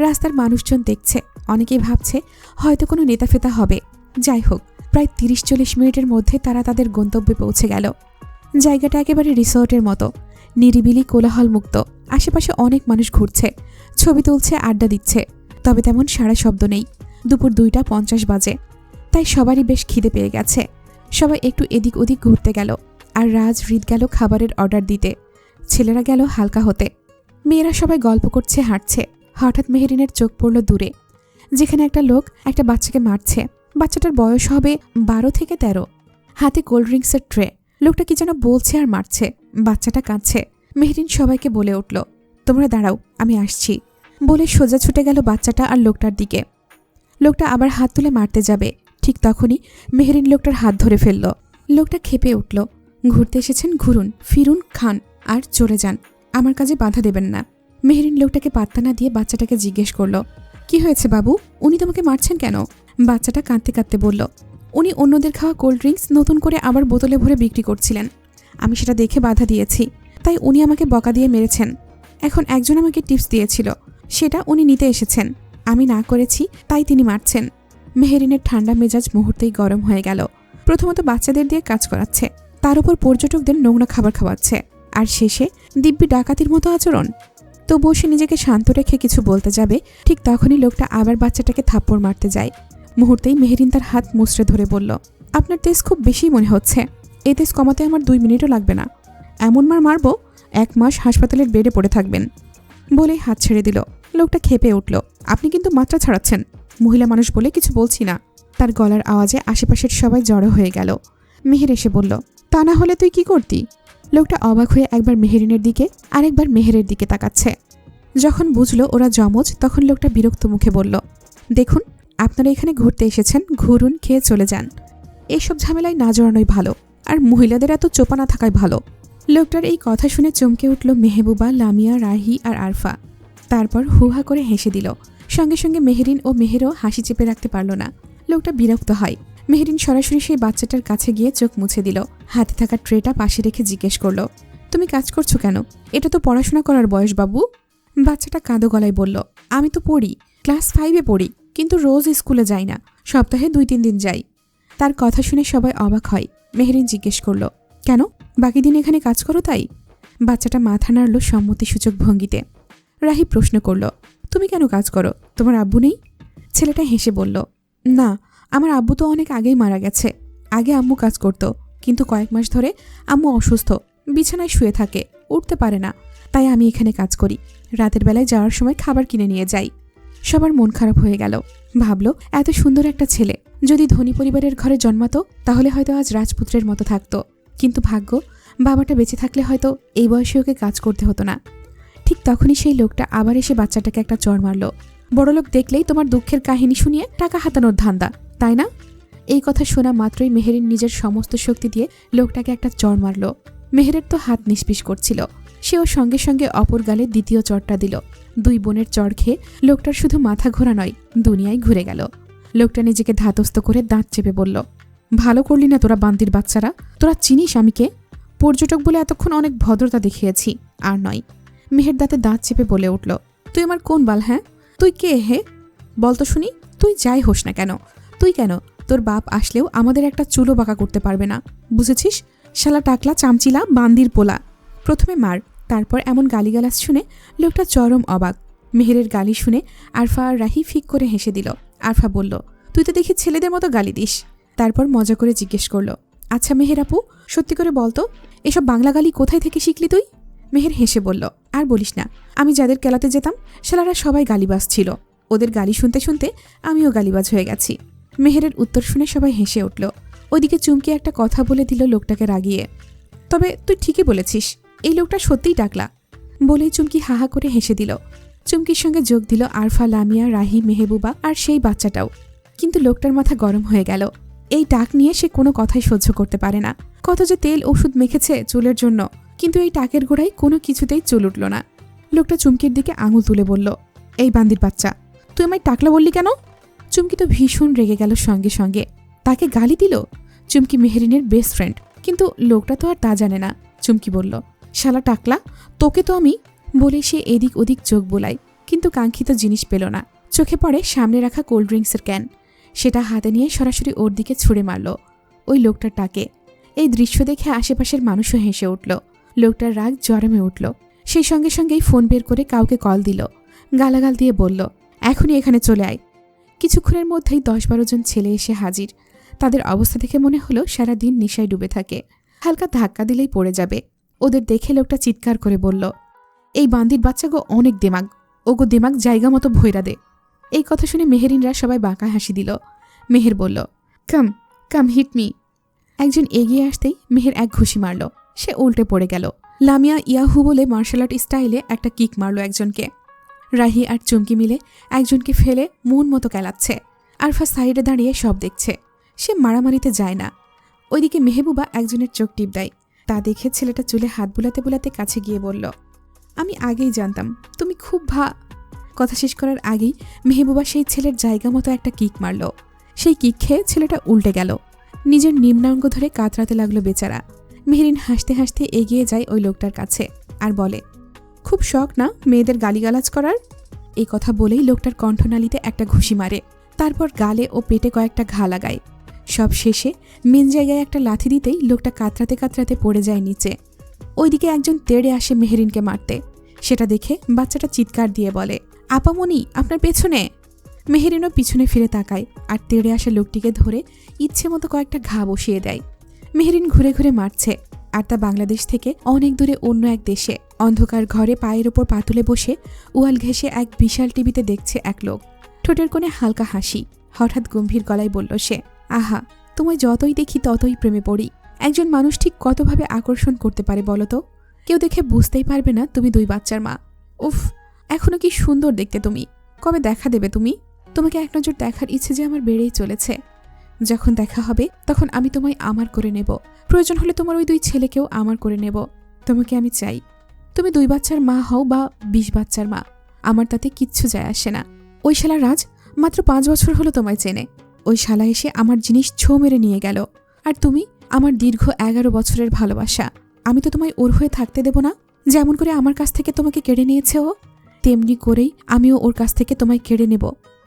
রাস্তার মানুষজন দেখছে, অনেকেই ভাবছে হয়তো কোনো নেতাফেতা হবে। যাই হোক, প্রায় 30-40 মিনিটের মধ্যে তারা তাদের গন্তব্যে পৌঁছে গেল। জায়গাটা একেবারে রিসোর্টের মতো, নিরিবিলি, কোলাহল মুক্ত। আশেপাশে অনেক মানুষ ঘুরছে, ছবি তুলছে, আড্ডা দিচ্ছে। তবে তেমন সারা শব্দ নেই। দুপুর 2:50 বাজে, তাই সবারই বেশ খিদে পেয়ে গেছে। সবাই একটু এদিক ওদিক ঘুরতে গেল। আর রাজ হৃদ গেল খাবারের অর্ডার দিতে। ছেলেরা গেল হালকা হতে। মেয়েরা সবাই গল্প করছে, হাঁটছে। হঠাৎ মেহেরিনের চোখ পড়ল দূরে, যেখানে একটা লোক একটা বাচ্চাকে মারছে। বাচ্চাটার বয়স হবে 12 থেকে 13। হাতে কোল্ড ড্রিঙ্কসের ট্রে। লোকটা কি যেন বলছে আর মারছে। বাচ্চাটা কাঁদছে। মেহেরিন সবাইকে বলে উঠল, তোমরা দাঁড়াও, আমি আসছি। বলে সোজা ছুটে গেল বাচ্চাটা আর লোকটার দিকে। লোকটা আবার হাত তুলে মারতে যাবে, ঠিক তখনই মেহেরিন লোকটার হাত ধরে ফেলল। লোকটা ক্ষেপে উঠল, ঘুরতে এসেছেন ঘুরুন, ফিরুন, খান, আর চলে যান, আমার কাজে বাধা দেবেন না। মেহেরিন লোকটাকে পাত্তা না দিয়ে বাচ্চাটাকে জিজ্ঞেস করল, কি হয়েছে বাবু, উনি তোমাকে মারছেন কেন? বাচ্চাটা কাঁদতে কাঁদতে বলল, উনি অন্যদের খাওয়া কোল্ড ড্রিঙ্কস নতুন করে আবার বোতলে ভরে বিক্রি করছিলেন। আমি সেটা দেখে বাধা দিয়েছি, তাই উনি আমাকে বকা দিয়ে মেরেছেন। এখন একজন আমাকে টিপস দিয়েছিল, সেটা উনি নিতে এসেছেন। আমি না করেছি, তাই তিনি মারছেন। মেহেরিনের ঠান্ডা মেজাজ মুহূর্তেই গরম হয়ে গেল। প্রথমত বাচ্চাদের দিয়ে কাজ করাচ্ছে, তার উপর পর্যটকদের নোংরা খাবার খাওয়াচ্ছে, আর শেষে দিব্যি ডাকাতির মতো আচরণ। তবুও সে নিজেকে শান্ত রেখে কিছু বলতে যাবে, ঠিক তখনই লোকটা আবার বাচ্চাটাকে থাপ্পড় মারতে যায়। মুহূর্তেই মেহেরিন তার হাত মুচড়ে ধরে বলল, আপনার তেজ খুব বেশি মনে হচ্ছে। এই তেজ কমাতে আমার 2 মিনিটও লাগবে না। এমন মার মারব 1 মাস হাসপাতালের বেডে পড়ে থাকবেন। বলেই হাত ছেড়ে দিল। লোকটা ক্ষেপে উঠল, আপনি কিন্তু মাত্রা ছাড়াচ্ছেন। মহিলা মানুষ বলে কিছু বলছি না। তার গলার আওয়াজে আশেপাশের সবাই জড়ো হয়ে গেল। মেহের এসে বলল, তা না হলে তুই কি করতি? লোকটা অবাক হয়ে একবার মেহেরিনের দিকে আরেকবার মেহেরের দিকে তাকাচ্ছে। যখন বুঝলো ওরা জমজ, তখন লোকটা বিরক্ত মুখে বলল, দেখুন, আপনারা এখানে ঘুরতে এসেছেন, ঘুরুন, খেয়ে চলে যান। এইসব ঝামেলায় না জড়ানোই ভালো, আর মহিলাদের এত চোপা না থাকাই ভালো। লোকটার এই কথা শুনে চমকে উঠল মেহবুবা, লামিয়া, রাহি আর আরফা। তারপর হুহা করে হেসে দিল। সঙ্গে সঙ্গে মেহেরিন ও মেহেরও হাসি চেপে রাখতে পারল না। লোকটা বিরক্ত হয়। মেহেরিন সরাসরি সেই বাচ্চাটার কাছে গিয়ে চোখ মুছে দিল। হাতে থাকা ট্রেটা পাশে রেখে জিজ্ঞেস করল, তুমি কাজ করছো কেন? এটা তো পড়াশোনা করার বয়স বাবু। বাচ্চাটা কাঁদো গলায় বলল, আমি তো পড়ি, ক্লাস 5-এ পড়ি, কিন্তু রোজ স্কুলে যাই না, সপ্তাহে 2-3 দিন যাই। তার কথা শুনে সবাই অবাক হয়। মেহেরিন জিজ্ঞেস করল, কেন, বাকি দিন এখানে কাজ করো তাই? বাচ্চাটা মাথা নাড়ল সম্মতিসূচক ভঙ্গিতে। রাহি প্রশ্ন করল, তুমি কেন কাজ করো, তোমার আব্বু নেই? ছেলেটা হেসে বলল, না, আমার আব্বু তো অনেক আগেই মারা গেছে। আগে আম্মু কাজ করত, কিন্তু কয়েক মাস ধরে আম্মু অসুস্থ, বিছানায় শুয়ে থাকে, উঠতে পারে না, তাই আমি এখানে কাজ করি। রাতের বেলায় যাওয়ার সময় খাবার কিনে নিয়ে যাই। সবার মন খারাপ হয়ে গেল। ভাবল, এত সুন্দর একটা ছেলে যদি ধনী পরিবারের ঘরে জন্মাতো তাহলে হয়তো আজ রাজপুত্রের মতো থাকতো, কিন্তু ভাগ্য, বাবাটা বেঁচে থাকলে হয়তো এই বয়সে ওকে কাজ করতে হতো না। ঠিক তখনই সেই লোকটা আবার এসে বাচ্চাটাকে একটা চড় মারল। বড়লোক দেখলেই তোমার দুঃখের কাহিনী শুনিয়ে টাকা হাতানোর ধান্দা, তাই না? এই কথা শোনা মাত্রই মেহেরিন নিজের সমস্ত শক্তি দিয়ে লোকটাকে একটা চড় মারল। মেহেরের তো হাত নিষ্পিস করছিল। সেও সঙ্গে সঙ্গে অপর গালে দ্বিতীয় চড়টা দিল। দুই বোনের চড় খেয়ে লোকটার শুধু মাথা ঘোরা নয়, দুনিয়ায় ঘুরে গেল। লোকটা নিজেকে ধাতস্থ করে দাঁত চেপে বলল, ভালো করলি না তোরা বান্দির বাচ্চারা, তোরা চিনিস আমি কে? পর্যটক বলে এতক্ষণ অনেক ভদ্রতা দেখিয়েছি, আর নয়। মেহের দাঁতে দাঁত চেপে বলে উঠল, তুই আমার কোন বাল? হ্যাঁ, তুই কে হে? বলতো শুনি। তুই যাই হোস না কেন, তুই কেন, তোর বাপ আসলেও আমাদের একটা চুলো বাঁকা করতে পারবে না, বুঝেছিস? শালা টাকলা চামচিলা বান্দির পোলা। প্রথমে মার, তারপর এমন গালিগালাজ শুনে লোকটা চরম অবাক। মেহেরের গালি শুনে আরফা আর রাহি ফিক করে হেসে দিল। আরফা বলল, তুই তো দেখি ছেলেদের মতো গালি দিস। তারপর মজা করে জিজ্ঞেস করল, আচ্ছা মেহের আপু, সত্যি করে বলতো, এসব বাংলা গালি কোথায় থেকে শিখলি তুই? মেহের হেসে বলল, আর বলিস না, আমি যাদের কেলাতে যেতাম শালারা সবাই গালিবাজ ছিল। ওদের গালি শুনতে শুনতে আমিও গালিবাজ হয়ে গেছি। মেহেরের উত্তর শুনে সবাই হেসে উঠল। ওইদিকে চুমকি একটা কথা বলে দিল লোকটাকে রাগিয়ে, তবে তুই ঠিকই বলেছিস, এই লোকটা সত্যিই টাকলা। বলেই চুমকি হাহা করে হেসে দিল। চুমকির সঙ্গে যোগ দিল আরফা, লামিয়া, রাহি, মেহেবুবা আর সেই বাচ্চাটাও। কিন্তু লোকটার মাথা গরম হয়ে গেল। এই টাক নিয়ে সে কোনো কথাই সহ্য করতে পারে না। কত যে তেল ওষুধ মেখেছে চুলের জন্য, কিন্তু এই টাকের গোড়ায় কোনো কিছুতেই চুল উঠল না। লোকটা চুমকির দিকে আঙুল তুলে বলল, এই বান্দির বাচ্চা, তুই আমায় টাকলা বললি কেন? চুমকি তো ভীষণ রেগে গেল সঙ্গে সঙ্গে। তাকে গালি দিল? চুমকি মেহেরিনের বেস্ট ফ্রেন্ড, কিন্তু লোকটা তো আর তা জানে না। চুমকি বলল, শালা টাকলা, তোকে তো আমি। বলে সে এদিক ওদিক চোখ বোলায়, কিন্তু কাঙ্ক্ষিত জিনিস পেল না। চোখে পড়ে সামনে রাখা কোল্ড ড্রিঙ্কসের ক্যান। সেটা হাতে নিয়ে সরাসরি ওর দিকে ছুঁড়ে মারল ওই লোকটার টাকে। এই দৃশ্য দেখে আশেপাশের মানুষও হেসে উঠল। লোকটার রাগ জড়ামে উঠল। সেই সঙ্গে সঙ্গেই ফোন বের করে কাউকে কল দিল। গালাগাল দিয়ে বলল, এখনই এখানে চলে আয়। কিছুক্ষণের মধ্যেই 10-12 জন ছেলে এসে হাজির। তাদের অবস্থা দেখে মনে হলো সারাদিন নেশায় ডুবে থাকে, হালকা ধাক্কা দিলেই পড়ে যাবে। ওদের দেখে লোকটা চিৎকার করে বলল, এই বান্দির বাচ্চাগো অনেক দেমাগ, ওগো দেমাগ জায়গা মতো ভৈরা দে। এই কথা শুনে মেহেরিনরা সবাই বাঁকা হাসি দিল। মেহের বলল, কাম কাম হিট মি। একজন এগিয়ে আসতেই মেহের এক ঘুষি মারল। সে উল্টে পড়ে গেল। লামিয়া ইয়াহু বলে মার্শাল আর্ট স্টাইলে একটা কিক মারল একজনকে। রাহি আর চুমকি মিলে একজনকে ফেলে মন মতো কেলাচ্ছে। আরফা সাইডে দাঁড়িয়ে সব দেখছে। সে মারামারিতে যায় না। ওইদিকে মেহেবুবা একজনের চোখ টিপ দেয়। তা দেখে ছেলেটা চুলে হাত বুলাতে বুলাতে কাছে গিয়ে বলল, আমি আগেই জানতাম তুমি খুব কথা শেষ করার আগেই মেহেবুবা সেই ছেলের জায়গা মতো একটা কিক মারল। সেই কিক খেয়ে ছেলেটা উল্টে গেল। নিজের নিম্নাঙ্গ ধরে কাতরাতে লাগলো বেচারা। মেহেরিন হাসতে হাসতে এগিয়ে যায় ওই লোকটার কাছে আর বলে, খুব শখ না মেয়েদের গালিগালাজ করার? এই কথা বলেই লোকটার কণ্ঠনালীতে একটা ঘুষি মারে। তারপর গালে ও পেটে কয়েকটা ঘা লাগায়। সব শেষে মেন জায়গায় একটা লাথি দিতেই লোকটা কাতরাতে কাতরাতে পড়ে যায় নিচে। ওইদিকে একজন তেড়ে আসে মেহেরিনকে মারতে। সেটা দেখে বাচ্চাটা চিৎকার দিয়ে বলে, আপামনি আপনার পেছনে। মেহেরিনও পিছনে ফিরে তাকায় আর তেড়ে আসা লোকটিকে ধরে ইচ্ছে মতো কয়েকটা ঘা বসিয়ে দেয়। মেহেরিন ঘুরে ঘুরে মারছে, আর তা বাংলাদেশ থেকে অনেক দূরে অন্য এক দেশে। অন্ধকার ঘরে পায়ের ওপর পাতুলে বসে ওয়াল ঘেঁষে এক বিশাল টিভিতে দেখছে এক লোক। ঠোঁটের কোণে হালকা হাসি। হঠাৎ গম্ভীর গলায় বলল সে, আহা, তোমায় যতই দেখি ততই প্রেমে পড়ি। একজন মানুষ ঠিক কতভাবে আকর্ষণ করতে পারে বলো তো? কেউ দেখে বুঝতেই পারবে না তুমি 2 বাচ্চার মা। উফ, এখনো কি সুন্দর দেখতে তুমি। কবে দেখা দেবে তুমি? তোমাকে এক নজর দেখার ইচ্ছে যে আমার বেড়েই চলেছে। যখন দেখা হবে তখন আমি তোমায় আমার করে নেব। প্রয়োজন হলে তোমার ওই 2 ছেলেকেও আমার করে নেব। তোমাকে আমি চাই। তুমি 2 বাচ্চার মা হও বা 20 বাচ্চার মা, আমার তাতে কিচ্ছু যায় আসে না। ওই শালা রাজ মাত্র 5 বছর হলো তোমায় চেনে। ওই শালা এসে আমার জিনিস ছো মেরে নিয়ে গেল। আর তুমি আমার দীর্ঘ 11 বছরের ভালোবাসা। আমি তো তোমায় ওর হয়ে থাকতে দেব না। যেমন করে আমার কাছ থেকে তোমাকে কেড়ে নিয়েছে ও, তেমনি করেই আমিও ওর কাছ থেকে তোমায় কেড়ে নেব,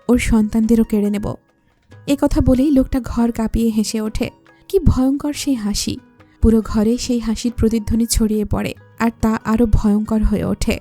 ওর সন্তানদেরও কেড়ে নেব। এ কথা বলেই লোকটা ঘর কাঁপিয়ে হেসে ওঠে। কি ভয়ঙ্কর সেই হাসি! পুরো ঘরে সেই হাসির প্রতিধ্বনি ছড়িয়ে পড়ে, আর তা আরো ভয়ঙ্কর হয়ে ওঠে।